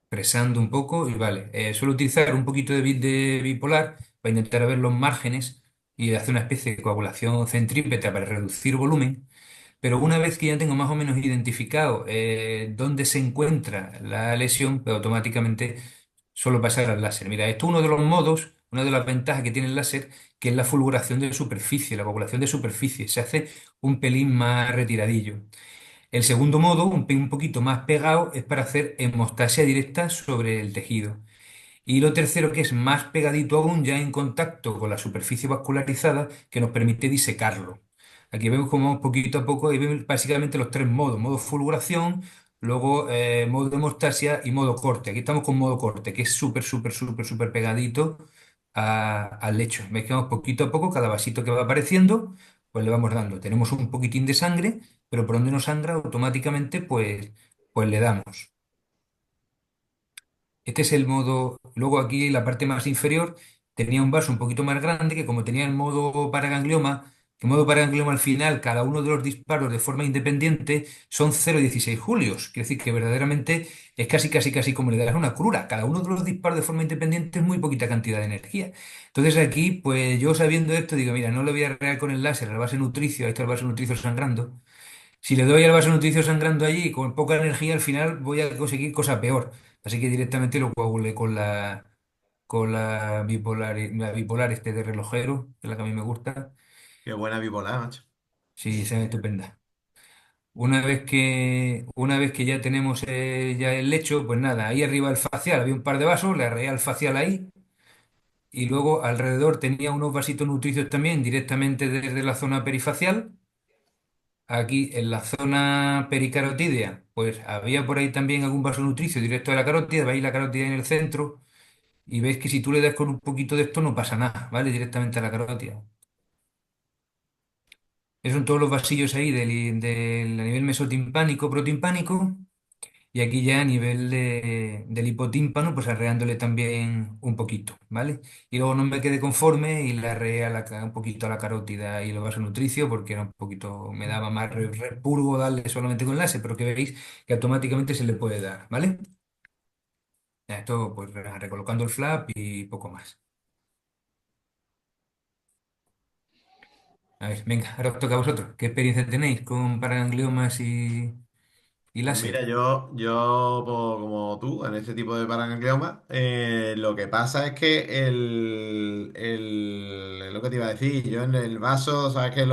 presando un poco y vale. Suelo utilizar un poquito de bit de bipolar para intentar ver los márgenes y hacer una especie de coagulación centrípeta para reducir volumen. Pero una vez que ya tengo más o menos identificado dónde se encuentra la lesión, pues automáticamente suelo pasar al láser. Mira, esto es uno de los modos, una de las ventajas que tiene el láser, que es la fulguración de superficie, la coagulación de superficie. Se hace un pelín más retiradillo. El segundo modo, un poquito más pegado, es para hacer hemostasia directa sobre el tejido. Y lo tercero, que es más pegadito aún, ya en contacto con la superficie vascularizada, que nos permite disecarlo. Aquí vemos como poquito a poco, y vemos básicamente los tres modos: modo fulguración, luego modo hemostasia y modo corte. Aquí estamos con modo corte, que es súper, súper, súper, súper pegadito al lecho. Veis que vamos poquito a poco, cada vasito que va apareciendo, pues le vamos dando. Tenemos un poquitín de sangre, pero por donde no sangra, automáticamente, pues le damos. Este es el modo. Luego aquí en la parte más inferior tenía un vaso un poquito más grande que, como tenía el modo paraganglioma, el modo paraganglioma al final, cada uno de los disparos de forma independiente son 0,16 julios. Quiere decir que verdaderamente es casi, casi, casi como le das una cura. Cada uno de los disparos de forma independiente es muy poquita cantidad de energía. Entonces aquí, pues yo sabiendo esto, digo, mira, no le voy a regar con el láser al vaso nutricio, ahí está el vaso nutricio sangrando. Si le doy al vaso nutricio sangrando allí con poca energía, al final voy a conseguir cosa peor. Así que directamente lo coagulé con la bipolar este de relojero, que es la que a mí me gusta. Qué buena bipolar, macho. Sí, esa es estupenda. Una vez que ya tenemos ya el lecho, pues nada, ahí arriba el facial había un par de vasos, le arreé al facial ahí y luego alrededor tenía unos vasitos nutricios también directamente desde la zona perifacial. Aquí en la zona pericarotídea, pues había por ahí también algún vaso nutricio directo de la carótida, veis la carótida en el centro y veis que si tú le das con un poquito de esto no pasa nada, ¿vale? Directamente a la carótida. Esos son todos los vasillos ahí a nivel mesotimpánico, protimpánico, y aquí ya a nivel del hipotímpano, pues arreándole también un poquito, ¿vale? Y luego no me quedé conforme y le arreé un poquito a la carótida y los vasos nutricio porque era un poquito, me daba más repurgo darle solamente con láser, pero que veis que automáticamente se le puede dar, ¿vale? Ya, esto pues recolocando el flap y poco más. A ver, venga, ahora os toca a vosotros. ¿Qué experiencia tenéis con paragangliomas y Pues láser? mira, yo pues, como tú, en este tipo de parangioma, lo que pasa es que es lo que te iba a decir, yo en el vaso, sabes que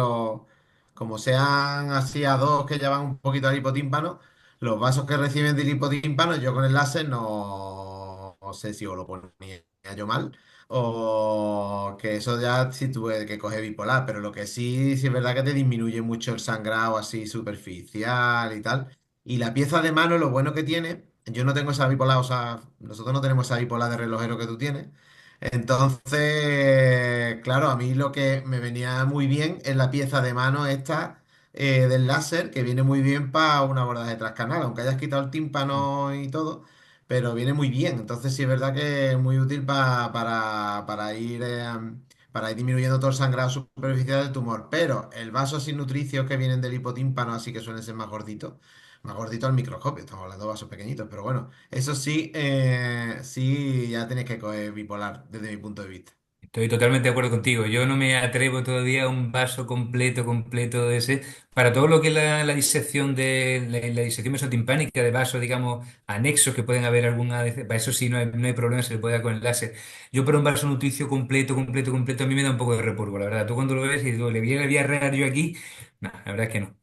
como sean así a dos que llevan un poquito al hipotímpano, los vasos que reciben del hipotímpano, yo con el láser no sé si os lo ponía yo mal o que eso ya si tuve que coger bipolar, pero lo que sí, sí es verdad que te disminuye mucho el sangrado así superficial y tal. Y la pieza de mano, lo bueno que tiene, yo no tengo esa bipolar, o sea, nosotros no tenemos esa bipolar de relojero que tú tienes. Entonces, claro, a mí lo que me venía muy bien es la pieza de mano esta del láser, que viene muy bien para un abordaje transcanal, aunque hayas quitado el tímpano y todo, pero viene muy bien. Entonces, sí es verdad que es muy útil para ir disminuyendo todo el sangrado superficial del tumor. Pero el vaso sin nutricios que vienen del hipotímpano, así que suelen ser más gordito al microscopio, estamos hablando de vasos pequeñitos, pero bueno, eso sí, sí ya tenéis que coger bipolar desde mi punto de vista. Estoy totalmente de acuerdo contigo. Yo no me atrevo todavía a un vaso completo de ese. Para todo lo que es la disección la disección mesotimpánica de vasos, digamos, anexos que pueden haber alguna vez, para eso sí no hay problema, se le puede dar con el láser. Yo para un vaso nutricio completo, a mí me da un poco de repulgo, la verdad. Tú cuando lo ves y digo, le voy a arreglar yo aquí? No, la verdad es que no.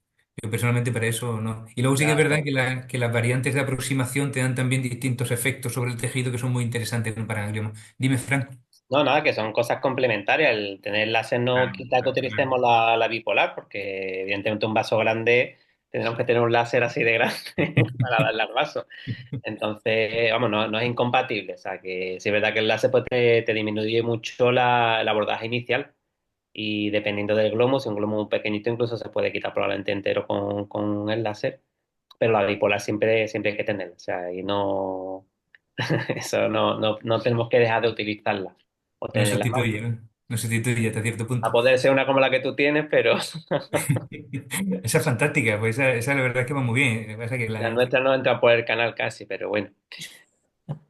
Yo personalmente para eso no. Y luego sí que es verdad Claro. que las variantes de aproximación te dan también distintos efectos sobre el tejido que son muy interesantes para el glioma. Dime, Frank. No, nada, que son cosas complementarias. El tener láser no Claro, quita que claro, claro. utilicemos la bipolar, porque evidentemente un vaso grande tendremos que tener un láser así de grande para darle al vaso. Entonces, vamos, no es incompatible. O sea, que sí es verdad que el láser pues, te disminuye mucho el abordaje inicial y dependiendo del glomo, si un glomo muy pequeñito incluso se puede quitar probablemente entero con el láser, pero la bipolar siempre hay que tenerla. O sea, y no, eso no tenemos que dejar de utilizarla o No tenerla más. sustituye, ¿no? No sustituye hasta cierto A punto. poder ser una como la que tú tienes, pero Esa es fantástica, pues esa la verdad es que va muy bien. Lo que pasa es que la nuestra no entra por el canal casi, pero bueno.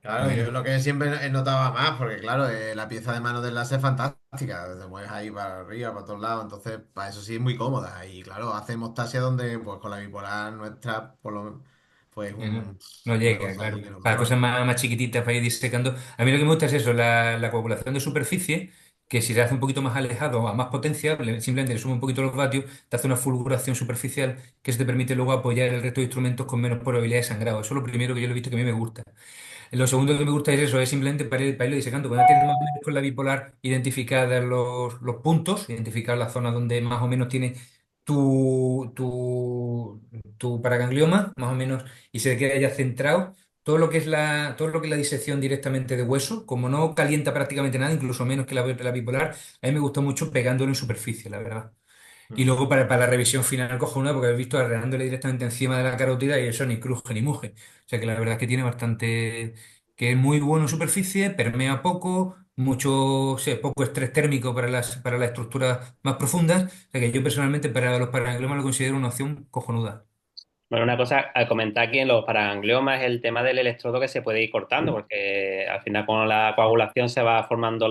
Claro, yo bueno, lo que siempre he notado más, porque claro, la pieza de mano del láser es fantástica, te mueves ahí para arriba, para todos lados, entonces para eso sí es muy cómoda. Y claro, hace hemostasia donde pues con la bipolar nuestra, pues no, no una llega, cosa ahí claro. que no Para cosas controla. más chiquititas, para ir disecando. A mí lo que me gusta es eso, la coagulación de superficie, que si se hace un poquito más alejado, a más potencia, simplemente le sube un poquito los vatios, te hace una fulguración superficial que se te permite luego apoyar el resto de instrumentos con menos probabilidad de sangrado. Eso es lo primero que yo lo he visto que a mí me gusta. Lo segundo que me gusta es eso, es simplemente para irlo disecando. Cuando tienes más o menos con la bipolar identificadas los puntos, identificar la zona donde más o menos tiene tu paraganglioma, más o menos, y se queda ya centrado. Todo lo que es la disección directamente de hueso, como no calienta prácticamente nada, incluso menos que la bipolar, a mí me gusta mucho pegándolo en superficie, la verdad. Y luego para la revisión final cojo una porque habéis visto arreglándole directamente encima de la carótida y eso ni cruje ni muje. O sea que la verdad es que tiene bastante, que es muy bueno en superficie, permea poco, mucho, poco estrés térmico para las estructuras más profundas. O sea que yo personalmente para los paraangiomas lo considero una opción cojonuda. Bueno, una cosa a comentar aquí en los paragangliomas es el tema del electrodo que se puede ir cortando, porque al final con la coagulación se va formando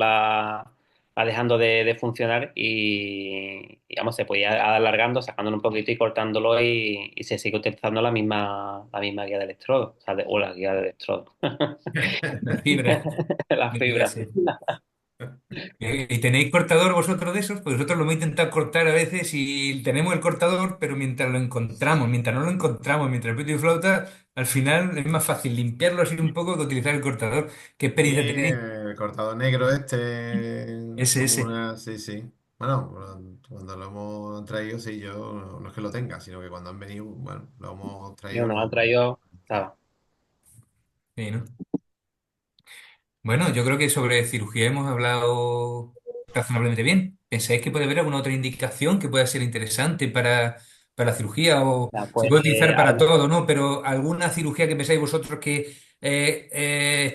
va dejando de funcionar y, digamos, se puede ir alargando, sacándolo un poquito y cortándolo y se sigue utilizando la misma guía de electrodo, o sea, o la guía de electrodo. La fibra, La vendría a fibra. ser. ¿Y tenéis cortador vosotros de esos? Pues nosotros lo hemos intentado cortar a veces y tenemos el cortador, pero mientras no lo encontramos, mientras el pico y flauta, al final es más fácil limpiarlo así un poco que utilizar el cortador. ¿Qué Sí, experiencia tenéis? el cortado negro Ese. sí, sí. Bueno, cuando lo hemos traído, sí, yo no es que lo tenga, sino que cuando han venido, bueno, lo hemos Y traído, nos han traído, ¿sabes? Sí, ¿no? Bueno, yo creo que sobre cirugía hemos hablado razonablemente bien. ¿Pensáis que puede haber alguna otra indicación que pueda ser interesante para la cirugía o Ya, se pues, puede utilizar para todo, ¿no? Pero alguna cirugía que pensáis vosotros que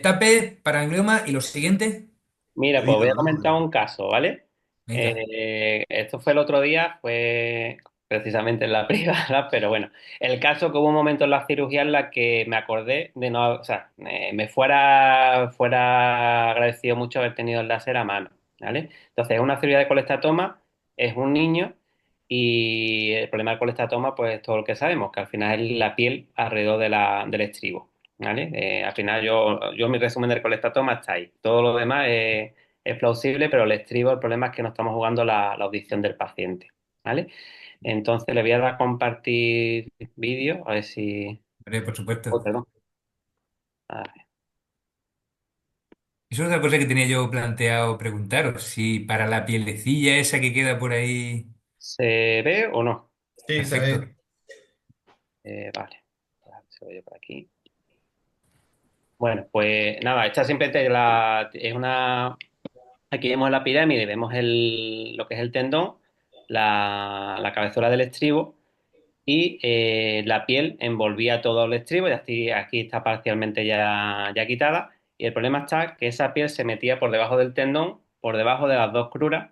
tape para angioma y lo siguiente? mira, pues voy oído, a ¿no? comentar un caso, ¿vale? Venga. Esto fue el otro día, fue precisamente en la privada, pero bueno, el caso que hubo un momento en la cirugía en la que me acordé de no, o sea, me fuera agradecido mucho haber tenido el láser a mano, ¿vale? Entonces, es una cirugía de colestatoma, es un niño y el problema del colestatoma, pues todo lo que sabemos, que al final es la piel alrededor del estribo. ¿Vale? Al final mi resumen del colectatoma está ahí. Todo lo demás es plausible, pero el estribo, el problema es que no estamos jugando la audición del paciente, ¿vale? Entonces le voy a dar a compartir vídeo, a ver si... Hombre, por Oh, supuesto. perdón. A ver, Eso es otra cosa que tenía yo planteado preguntaros, si para la pielecilla esa que queda por ahí. ¿se ve o no? Sí, se Perfecto. ve. Vale. A ver si lo veo por aquí. Bueno, pues nada, esta simplemente es una... Aquí vemos la pirámide, vemos lo que es el tendón, la cabezura del estribo y la piel envolvía todo el estribo y aquí está parcialmente ya quitada. Y el problema está que esa piel se metía por debajo del tendón, por debajo de las dos cruras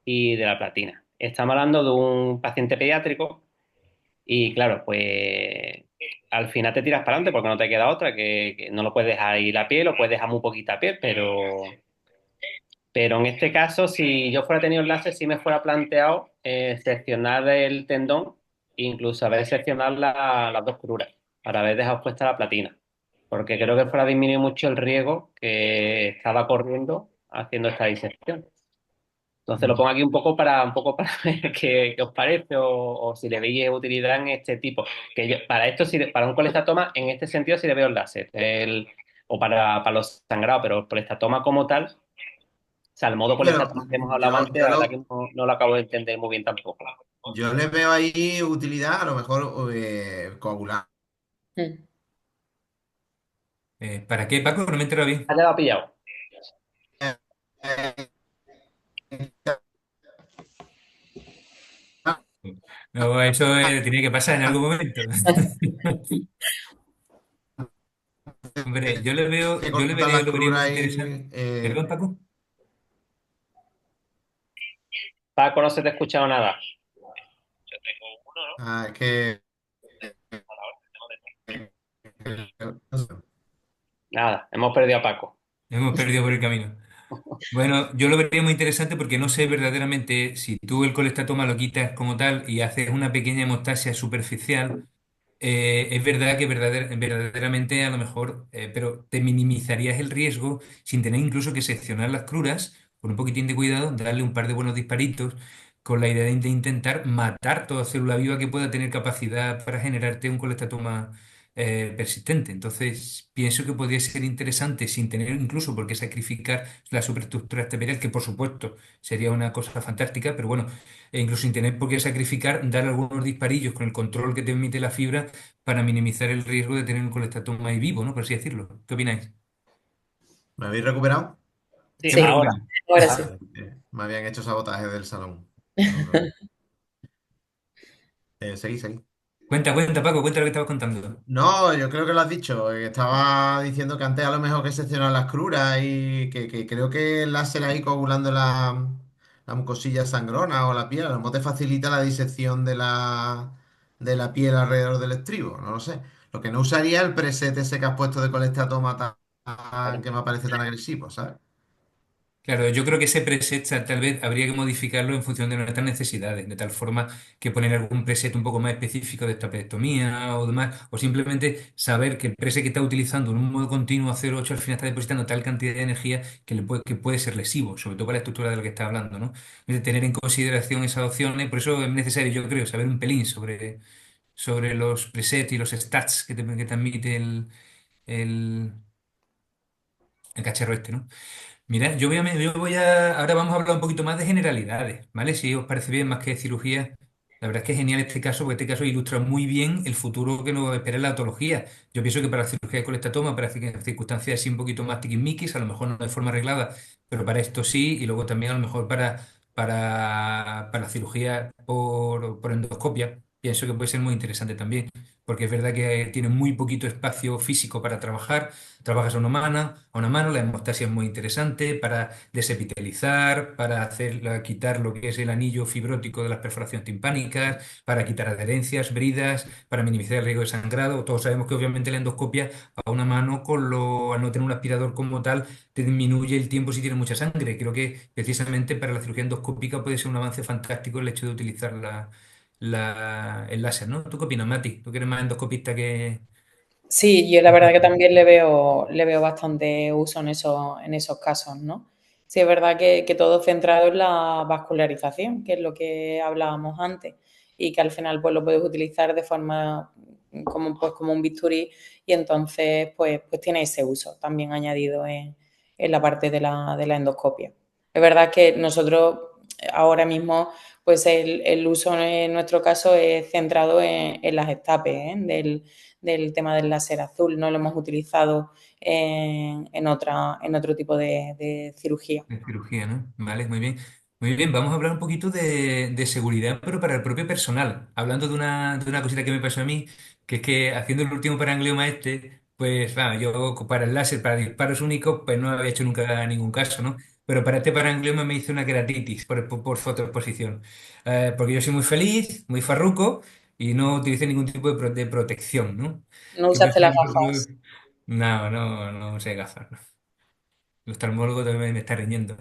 y de la platina. Estamos hablando de un paciente pediátrico y claro, pues al final te tiras para adelante porque no te queda otra, que no lo puedes dejar ahí la piel o puedes dejar muy poquita piel, Pero en este caso, si yo fuera tenido el láser, sí me fuera planteado seccionar el tendón e incluso haber seccionado las dos cruras para haber dejado puesta la platina. Porque creo que fuera a disminuir mucho el riesgo que estaba corriendo haciendo esta disección. Entonces lo pongo aquí un poco para ver qué os parece o si le veis utilidad en este tipo. Que para esto, para un colectatoma, en este sentido sí le veo el láser. O para los sangrados, pero el colectatoma como tal, o sea, el modo Pero colectatoma que hemos hablado yo, antes, yo la verdad lo, que no lo acabo de entender muy bien tampoco. yo le veo ahí utilidad, a lo mejor coagular. Mm. ¿Para qué, Paco? No me he enterado bien. ¿Has quedado pillado? No, eso tiene que pasar en algún momento. Hombre, yo le Cortar vería, las lo vería muy cruras interesante. y, ¿Perdón, Paco? Paco, no se te ha escuchado nada. es que Nada, hemos perdido a Paco. Hemos perdido por el camino. Bueno, yo lo vería muy interesante porque no sé verdaderamente si tú el colestatoma lo quitas como tal y haces una pequeña hemostasia superficial. Es verdad que verdaderamente a lo mejor, pero te minimizarías el riesgo sin tener incluso que seccionar las cruras, con un poquitín de cuidado, darle un par de buenos disparitos, con la idea de intentar matar toda célula viva que pueda tener capacidad para generarte un colestatoma persistente. Entonces, pienso que podría ser interesante sin tener incluso por qué sacrificar la superestructura epitelial, que por supuesto sería una cosa fantástica, pero bueno, incluso sin tener por qué sacrificar, dar algunos disparillos con el control que te emite la fibra para minimizar el riesgo de tener un colestatoma ahí vivo, ¿no? Por así decirlo. ¿Qué opináis? ¿me habéis recuperado? Sí, Hemos Sí, ahora. recuperado. ahora sí. Ah, me habían hecho sabotaje del salón. No, seguí, seguí. Cuenta, cuenta, Paco, cuenta lo que estabas contando. No, yo creo que lo has dicho. Estaba diciendo que antes a lo mejor que seccionar las cruras y que creo que el láser ahí coagulando la mucosilla sangrona o la piel, a lo mejor te facilita la disección de la piel alrededor del estribo. No lo sé. Lo que no usaría el preset ese que has puesto de colectatoma que me parece tan agresivo, ¿sabes? Claro, yo creo que ese preset tal vez habría que modificarlo en función de nuestras necesidades, de tal forma que poner algún preset un poco más específico de estapectomía o demás, o simplemente saber que el preset que está utilizando en un modo continuo a 0,8 al final está depositando tal cantidad de energía que puede ser lesivo, sobre todo para la estructura de la que está hablando, ¿no? Es de tener en consideración esas opciones, por eso es necesario, yo creo, saber un pelín sobre los presets y los stats que te admite el, el cacharro este, ¿no? Mira, ahora vamos a hablar un poquito más de generalidades, ¿vale? Si os parece bien, más que de cirugía. La verdad es que es genial este caso, porque este caso ilustra muy bien el futuro que nos espera en la otología. Yo pienso que para la cirugía de colectatoma, para circunstancias así un poquito más tiquismiquis, a lo mejor no de forma arreglada, pero para esto sí, y luego también a lo mejor para la cirugía por endoscopia, pienso que puede ser muy interesante también, porque es verdad que tiene muy poquito espacio físico para trabajar. Trabajas a una mano, la hemostasia es muy interesante para desepitelizar, para quitar lo que es el anillo fibrótico de las perforaciones timpánicas, para quitar adherencias, bridas, para minimizar el riesgo de sangrado. Todos sabemos que obviamente la endoscopia a una mano, al no tener un aspirador como tal, te disminuye el tiempo si tiene mucha sangre. Creo que precisamente para la cirugía endoscópica puede ser un avance fantástico el hecho de utilizar el láser, ¿no? ¿Tú qué opinas, Mati? ¿Tú que eres más endoscopista que... Sí, yo la verdad que también le veo bastante uso en esos casos, ¿no? Sí, es verdad que todo centrado en la vascularización, que es lo que hablábamos antes, y que al final pues lo puedes utilizar de forma como un bisturí y entonces pues tiene ese uso también añadido en la parte de la endoscopia. Es verdad que nosotros ahora mismo pues el uso en nuestro caso es centrado en las estapes, ¿eh? Del tema del láser azul, no lo hemos utilizado en otro tipo de cirugía. De cirugía, ¿no? Vale, muy bien. Muy bien, vamos a hablar un poquito de seguridad, pero para el propio personal. Hablando de una cosita que me pasó a mí, que es que haciendo el último paranglioma este, pues claro, yo para el láser, para disparos únicos, pues no había hecho nunca ningún caso, ¿no? Pero para este paranglioma me hice una keratitis por fotoexposición. Porque yo soy muy feliz, muy farruco, y no utilicé ningún tipo de protección, ¿no? No ¿Qué usaste piensas las un poco? gafas. No, no, no usé gafas. El oftalmólogo también me está riñendo.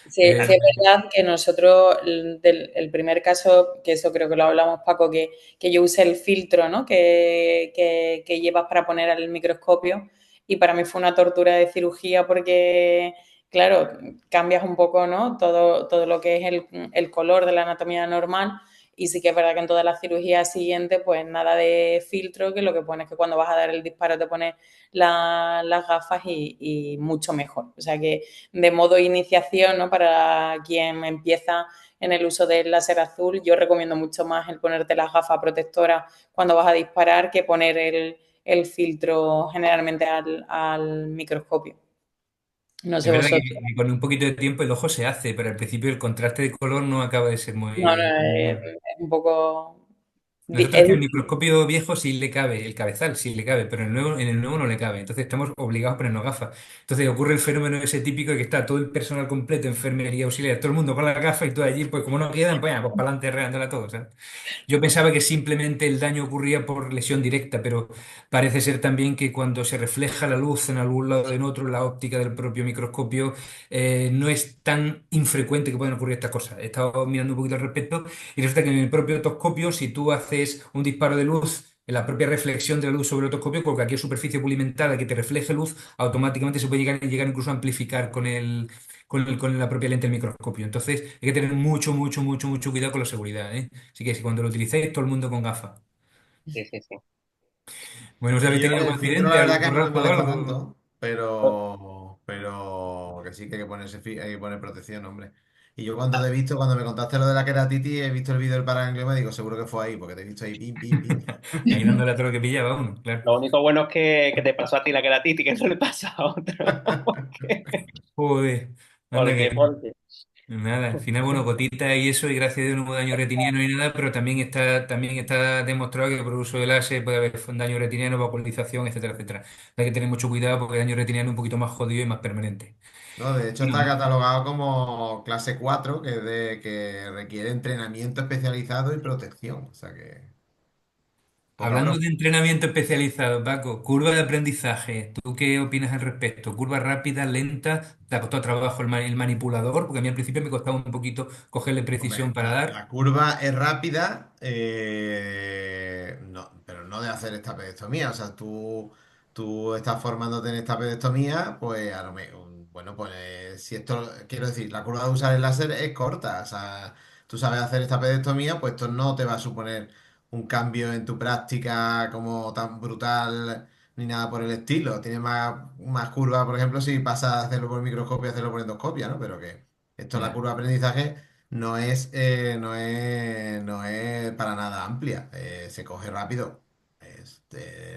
Sí, Eh, sí es verdad que nosotros, el primer caso, que eso creo que lo hablamos, Paco, que yo usé el filtro, ¿no? Que llevas para poner al microscopio y para mí fue una tortura de cirugía porque, claro, cambias un poco, ¿no? Todo lo que es el color de la anatomía normal y sí que es verdad que en todas las cirugías siguientes, pues nada de filtro, que lo que pones es que cuando vas a dar el disparo te pones las gafas y mucho mejor. O sea que de modo iniciación, ¿no? Para quien empieza en el uso del láser azul, yo recomiendo mucho más el ponerte las gafas protectoras cuando vas a disparar que poner el filtro generalmente al microscopio. No sé es verdad vosotros. que con un poquito de tiempo el ojo se hace, pero al principio el contraste de color no acaba de ser No, no, muy bueno. es un poco... Nosotros Es que el microscopio viejo sí le cabe, el cabezal sí le cabe, pero en el nuevo no le cabe. Entonces estamos obligados a ponernos gafas. Entonces ocurre el fenómeno ese típico de que está todo el personal completo, enfermería, auxiliar, todo el mundo con las gafas y tú allí, pues como no quedan, pues para adelante regándola todo, ¿sabes? Yo pensaba que simplemente el daño ocurría por lesión directa, pero parece ser también que cuando se refleja la luz en algún lado o en otro, la óptica del propio microscopio, no es tan infrecuente que puedan ocurrir estas cosas. He estado mirando un poquito al respecto y resulta que en el propio otoscopio, si tú haces un disparo de luz, en la propia reflexión de la luz sobre el otoscopio, con cualquier superficie pulimentada que te refleje luz, automáticamente se puede llegar incluso a amplificar con la propia lente del microscopio. Entonces, hay que tener mucho cuidado con la seguridad, ¿eh? Así que si cuando lo utilicéis, todo el mundo con gafas. Sí, sí, sí. Bueno, ¿os Sí, habéis yo tenido algún el filtro la accidente, verdad algún que no me porrazo o molesta algo? tanto, pero que sí que hay que ponerse, hay que poner protección, hombre. Y yo cuando te he visto, cuando me contaste lo de la queratitis, he visto el vídeo del parangioma y digo, seguro que fue ahí, porque te he visto ahí, pim, pim, pim. Ahí dándole a todo lo que pillaba uno, claro. Lo único bueno es que te pasó a ti la queratitis, que no le pasa a otro. Joder, anda que Porque. nada, al final, bueno, gotitas y eso, y gracias a Dios no hubo daño retiniano ni nada, pero también está demostrado que por uso del láser puede haber daño retiniano, vacuolización, etcétera, etcétera. Hay que tener mucho cuidado porque el daño retiniano es un poquito más jodido y más permanente. No, de hecho está Bueno, catalogado como clase 4 que requiere entrenamiento especializado y protección. O sea que, poca hablando broma. de entrenamiento especializado, Paco, curva de aprendizaje, ¿tú qué opinas al respecto? ¿Curva rápida, lenta? ¿Te ha costado trabajo el manipulador? Porque a mí al principio me costaba un poquito cogerle precisión Hombre, para dar. la curva es rápida, no, pero no de hacer esta pedestomía. O sea, tú estás formándote en esta pedestomía, pues a lo mejor, bueno, pues si esto, quiero decir, la curva de usar el láser es corta. O sea, tú sabes hacer esta pedestomía, pues esto no te va a suponer un cambio en tu práctica como tan brutal ni nada por el estilo. Tiene más curva, por ejemplo, si pasas a hacerlo por microscopio a hacerlo por endoscopia, ¿no? Pero que esto, la Ya, curva de aprendizaje no es para nada amplia, se coge rápido.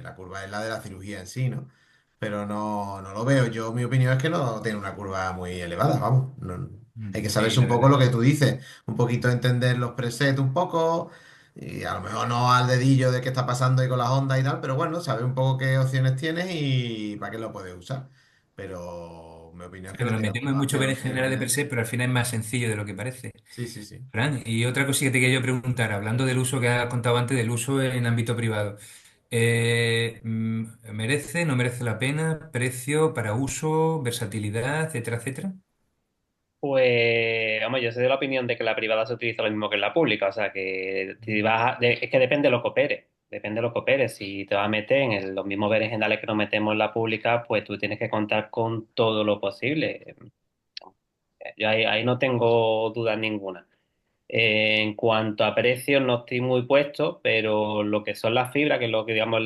La curva es la de la cirugía en sí, ¿no? Pero no lo veo. Yo, mi opinión es que no tiene una curva muy elevada, vamos. Hay que sí, saberse la un poco verdad. lo que tú dices, un poquito entender los presets un poco, y a lo mejor no al dedillo de qué está pasando ahí con las ondas y tal, pero bueno, saber un poco qué opciones tienes y para qué lo puedes usar. Pero mi opinión es que Que no nos tiene metemos en curva mucho amplia, berenjenales de per lógicamente. se, pero al final es más sencillo de lo que parece. Sí, sí, sí. Fran, y otra cosilla que te quería yo preguntar, hablando del uso que has contado antes, del uso en ámbito privado. ¿Merece, no merece la pena? ¿Precio para uso, versatilidad, etcétera, etcétera? Pues, vamos, yo soy de la opinión de que la privada se utiliza lo mismo que en la pública, o sea, que si es que depende de lo que operes, depende de lo que operes. Si te vas a meter en los mismos berenjenales que nos metemos en la pública, pues tú tienes que contar con todo lo posible. Yo ahí no tengo duda ninguna. En cuanto a precios, no estoy muy puesto, pero lo que son las fibras, que es lo que digamos,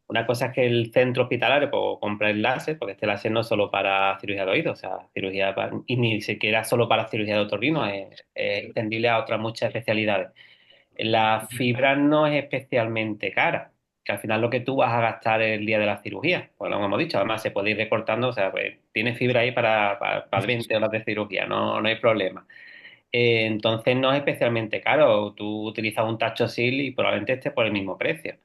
una cosa es que el centro hospitalario pues, compra el láser, porque este láser no es solo para cirugía de oídos, o sea, y ni siquiera solo para cirugía de otorrino, es extendible a otras muchas especialidades. La fibra no es especialmente cara, que al final lo que tú vas a gastar el día de la cirugía, pues lo hemos dicho, además se puede ir recortando, o sea, pues, tiene fibra ahí para 20 horas de cirugía, no hay problema. Entonces no es especialmente caro, tú utilizas un tacho sil y probablemente esté por el mismo precio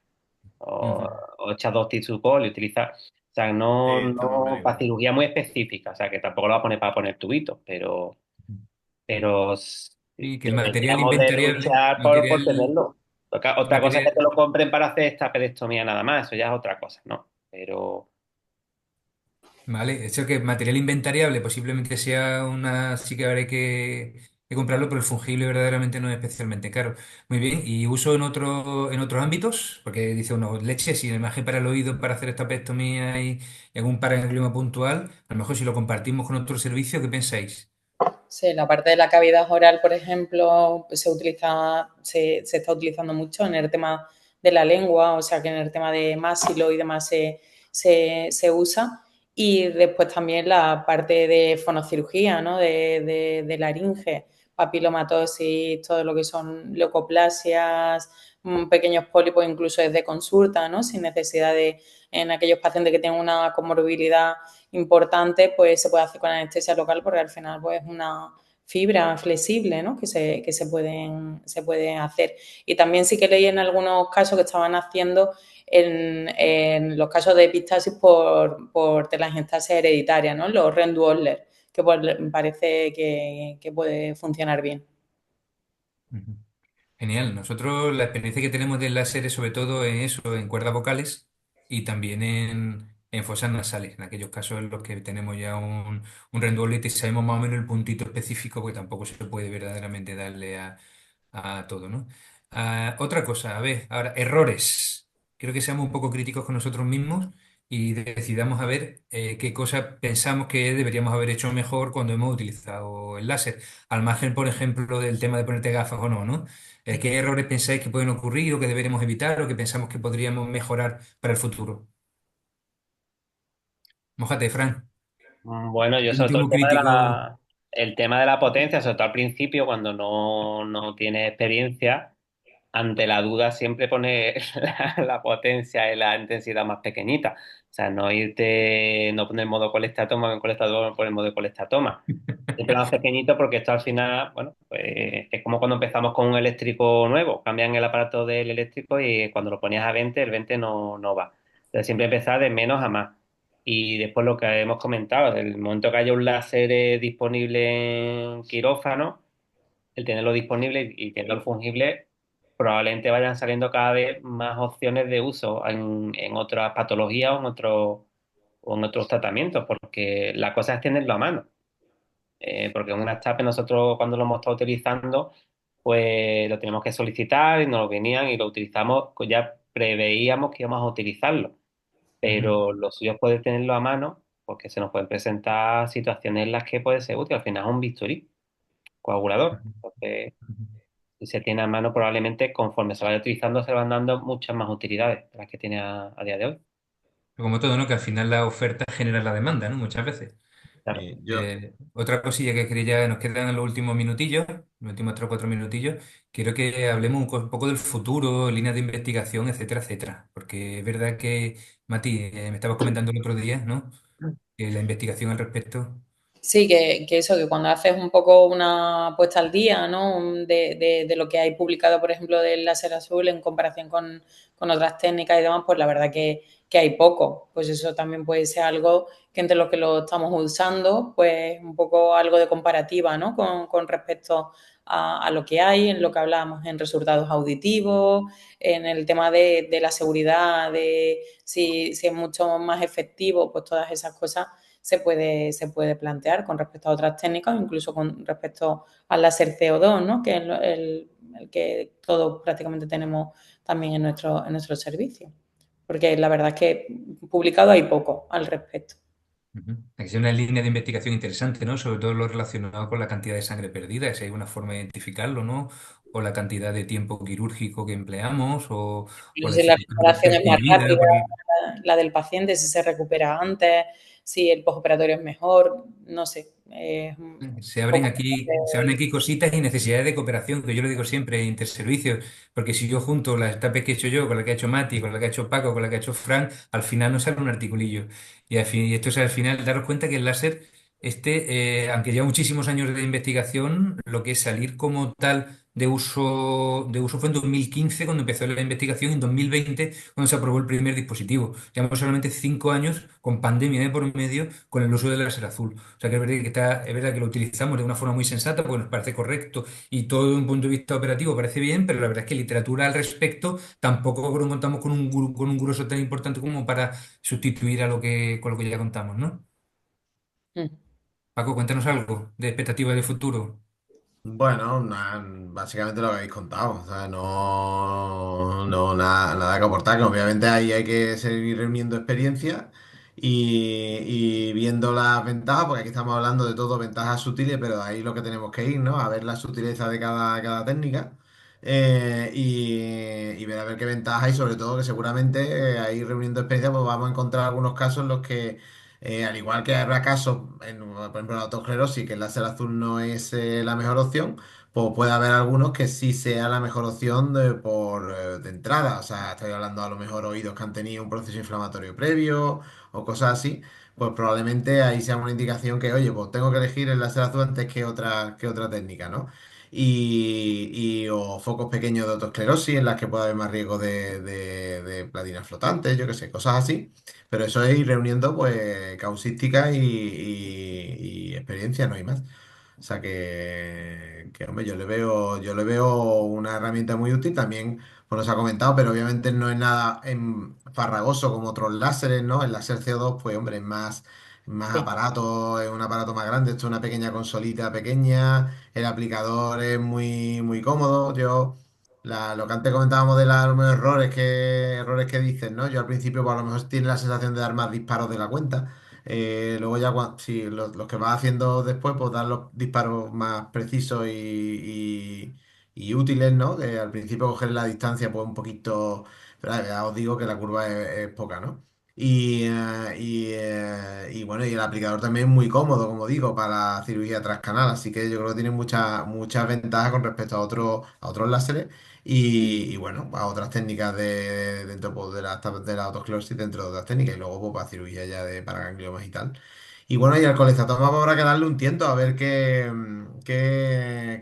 o, Ujú. o echas dos tisupol y utilizas, o sea, Sí, no, está más o menos no para igual. cirugía muy específica, o sea, que tampoco lo vas a poner para poner tubitos, pero Sí, que el material deberíamos de inventariable, luchar por material, tenerlo. Otra cosa es que material, te lo compren para hacer esta pedestomía nada más, eso ya es otra cosa, ¿no? Pero ¿vale? Eso que material inventariable posiblemente sea una, sí que habrá que comprarlo, pero el fungible verdaderamente no es especialmente caro. Muy bien, ¿y uso en otros ámbitos? Porque dice uno, leche, si la imagen para el oído para hacer esta apectomía y algún clima puntual, a lo mejor si lo compartimos con otro servicio, ¿qué pensáis? Sí, la parte de la cavidad oral, por ejemplo, pues se está utilizando mucho en el tema de la lengua, o sea que en el tema de másilo y demás se usa. Y después también la parte de fonocirugía, ¿no? De laringe, papilomatosis, todo lo que son leucoplasias, pequeños pólipos, incluso desde consulta, ¿no? Sin necesidad de, en aquellos pacientes que tienen una comorbilidad importante, pues se puede hacer con anestesia local porque al final pues es una fibra flexible, ¿no? Se pueden hacer. Y también sí que leí en algunos casos que estaban haciendo en los casos de epistasis por telangiectasia hereditaria, ¿no? Los Rendu-Osler, que pues, me parece que puede funcionar bien. Ujú. Genial. Nosotros la experiencia que tenemos del láser es sobre todo en eso, en cuerdas vocales y también en fosas nasales, en aquellos casos en los que tenemos ya un renduolite y sabemos más o menos el puntito específico, porque tampoco se puede verdaderamente darle a todo, ¿no? Ah, otra cosa, a ver, ahora, errores. Quiero que seamos un poco críticos con nosotros mismos y decidamos a ver qué cosas pensamos que deberíamos haber hecho mejor cuando hemos utilizado el láser. Al margen, por ejemplo, del tema de ponerte gafas o no, ¿no? ¿Qué errores pensáis que pueden ocurrir o que deberíamos evitar o que pensamos que podríamos mejorar para el futuro? Mójate, Fran, Bueno, yo el sobre todo último crítico. el tema de la potencia, sobre todo al principio, cuando no tienes experiencia, ante la duda siempre poner la potencia y la intensidad más pequeñita. O sea, no poner modo colectatoma en colectador, poner modo colectatoma. Siempre más pequeñito porque esto al final, bueno, pues es como cuando empezamos con un eléctrico nuevo. Cambian el aparato del eléctrico y cuando lo ponías a 20 el 20 no va. Entonces siempre empezar de menos a más. Y después lo que hemos comentado, el momento que haya un láser disponible en quirófano, el tenerlo disponible y tenerlo fungible, probablemente vayan saliendo cada vez más opciones de uso en otras patologías o en otros tratamientos, porque la cosa es tenerlo a mano. Porque en una TAP nosotros cuando lo hemos estado utilizando, pues lo tenemos que solicitar y nos lo venían y lo utilizamos, pues ya preveíamos que íbamos a utilizarlo, Ujú, pero lo suyo es poder tenerlo a mano porque se nos pueden presentar situaciones en las que puede ser útil, al final es un bisturí coagulador. ujú, Entonces, ujú. si se tiene a mano, probablemente conforme se vaya utilizando se van dando muchas más utilidades de las que tiene a día de hoy. Como todo, ¿no? Que al final la oferta genera la demanda, ¿no? Muchas veces. Claro. Otra cosilla que quería, nos quedan en los últimos minutillos, los últimos 3 o 4 minutillos, quiero que hablemos un poco del futuro, líneas de investigación, etcétera, etcétera. Porque es verdad que, Mati, me estabas comentando el otro día, ¿no? Que la investigación al respecto. Sí, que eso, que cuando haces un poco una puesta al día, ¿no? De lo que hay publicado, por ejemplo, del láser azul en comparación con otras técnicas y demás, pues la verdad que hay poco. Pues eso también puede ser algo que entre los que lo estamos usando, pues un poco algo de comparativa, ¿no? Con respecto a lo que hay, en lo que hablábamos, en resultados auditivos, en el tema de la seguridad, de si es mucho más efectivo, pues todas esas cosas se puede plantear con respecto a otras técnicas, incluso con respecto al láser CO2, ¿no? Que es el que todos prácticamente tenemos también en nuestro servicio. Porque la verdad es que publicado hay poco al respecto. Ujú. Aquí hay una línea de investigación interesante, ¿no? Sobre todo lo relacionado con la cantidad de sangre perdida, si hay una forma de identificarlo, ¿no? O la cantidad de tiempo quirúrgico que empleamos, o No la sé si la dificultad de recuperación es más percibida rápida, por el. la del paciente, si se recupera antes, si el postoperatorio es mejor, no sé. Se Un abren poco aquí, se abren aquí cositas y necesidades de cooperación, que yo lo digo siempre, interservicios, porque si yo junto las etapas que he hecho yo, con la que ha hecho Mati, con la que ha hecho Paco, con la que ha hecho Fran, al final nos sale un articulillo. Y esto es al final daros cuenta que el láser, aunque lleva muchísimos años de investigación, lo que es salir como tal de uso fue en 2015 cuando empezó la investigación, y en 2020 cuando se aprobó el primer dispositivo. Llevamos solamente 5 años con pandemia de por medio con el uso del láser azul. O sea que es verdad que lo utilizamos de una forma muy sensata porque nos parece correcto y todo desde un punto de vista operativo parece bien, pero la verdad es que literatura al respecto tampoco contamos con un grueso tan importante como para sustituir con lo que ya contamos, ¿no? Mm. Paco, cuéntanos algo de expectativas de futuro. Bueno, básicamente lo que habéis contado, o sea, nada que aportar, que obviamente ahí hay que seguir reuniendo experiencia y viendo las ventajas, porque aquí estamos hablando de todo ventajas sutiles, pero ahí lo que tenemos que ir, ¿no? A ver la sutileza de cada técnica y ver a ver qué ventajas hay, sobre todo que seguramente ahí reuniendo experiencia pues vamos a encontrar algunos casos en los que al igual que habrá casos, por ejemplo, la autoesclerosis, que el láser azul no es la mejor opción, pues puede haber algunos que sí sea la mejor opción de entrada. O sea, estoy hablando a lo mejor oídos que han tenido un proceso inflamatorio previo o cosas así, pues probablemente ahí sea una indicación que, oye, pues tengo que elegir el láser azul antes que otra técnica, ¿no? O focos pequeños de autoesclerosis en las que puede haber más riesgo de platinas flotantes, yo qué sé, cosas así. Pero eso es ir reuniendo pues causística y experiencia, no hay más. O sea hombre, yo le veo una herramienta muy útil. También, pues nos ha comentado, pero obviamente no es nada farragoso como otros láseres, ¿no? El láser CO2, pues hombre, es más Sí. aparato, es un aparato más grande. Esto es una pequeña consolita pequeña. El aplicador es muy, muy cómodo. Lo que antes comentábamos de los errores que dicen, ¿no? Yo al principio, pues, a lo mejor tiene la sensación de dar más disparos de la cuenta. Luego ya, si los que vas haciendo después, pues dar los disparos más precisos y útiles, ¿no? Que al principio coger la distancia, pues un poquito, pero ya os digo que la curva es poca, ¿no? Y bueno, y el aplicador también es muy cómodo, como digo, para la cirugía transcanal, así que yo creo que tiene muchas ventajas con respecto a otros láseres y bueno, a otras técnicas dentro pues, de la autoesclerosis, dentro de otras técnicas, y luego pues, para cirugía ya para gangliomas y tal. Y bueno, y al colectatoma habrá que darle un tiento a ver qué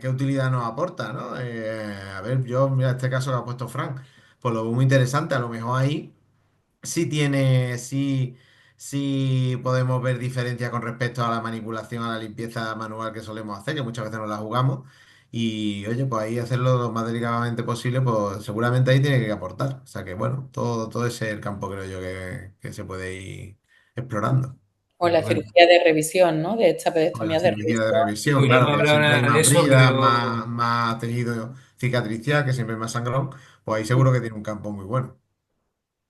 utilidad nos aporta, ¿no? A ver, mira, este caso que ha puesto Frank, pues lo veo muy interesante, a lo mejor ahí sí podemos ver diferencias con respecto a la manipulación, a la limpieza manual que solemos hacer, que muchas veces no la jugamos. Y oye, pues ahí hacerlo lo más delicadamente posible, pues seguramente ahí tiene que aportar. O sea que bueno, todo ese es el campo creo yo que se puede ir explorando. O la Bueno, cirugía de revisión, ¿no? De Con la chapedectomía de cirugía de revisión. revisión, claro, podríamos que hablar siempre hay ahora de más eso, bridas, pero más tejido cicatricial, que siempre hay más sangrón, pues ahí seguro que tiene un campo muy bueno.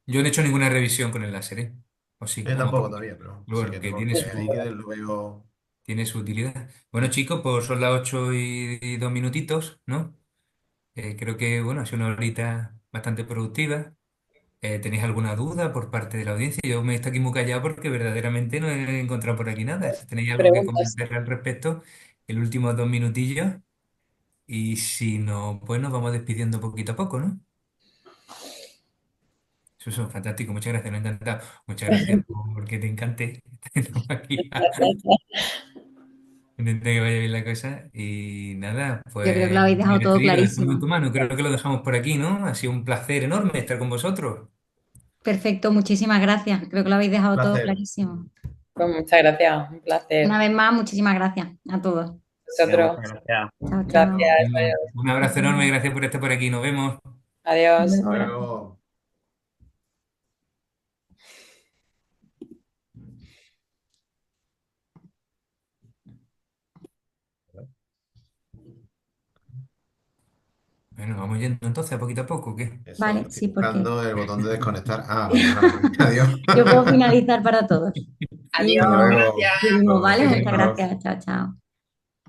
yo no he hecho ninguna revisión con el láser, ¿eh? O sí, Yo no me tampoco acuerdo. todavía, pero Pero sí bueno, que que tengo tiene que, su, ahí que lo veo. tiene su utilidad. Bueno, chicos, pues son las 8:02, ¿no? Creo que, bueno, ha sido una horita bastante productiva. ¿Tenéis alguna duda por parte de la audiencia? Yo me estoy aquí muy callado porque verdaderamente no he encontrado por aquí nada. Si tenéis algo que Preguntas. comentar al respecto, el último 2 minutillos. Y si no, pues nos vamos despidiendo poquito a poco, ¿no? Eso es fantástico. Muchas gracias, me ha encantado. Muchas gracias porque te encante tenernos aquí. Intento que vaya bien la cosa. Y nada, Yo creo que lo pues habéis dejado mira, todo Esther, lo dejamos en clarísimo. tu mano. Creo que lo dejamos por aquí, ¿no? Ha sido un placer enorme estar con vosotros. Perfecto, muchísimas gracias. Creo que lo habéis dejado todo Placer. clarísimo. Pues muchas gracias, un Una placer. vez más, muchísimas gracias a todos. Venga, Nosotros, muchas gracias. Chao, chao. gracias. Venga, un abrazo enorme y gracias por estar por aquí. Nos vemos. Adiós. Luego, gracias. Luego. Bueno, vamos yendo entonces, a poquito a poco, ¿qué? Eso, Vale, estoy sí, porque buscando el botón de desconectar. Ah, vale, ahora me voy. Adiós. yo puedo finalizar para todos. Y Adiós, Hasta nos luego. gracias. despedimos, ¿vale? Muchas Adiós. gracias. Chao, chao.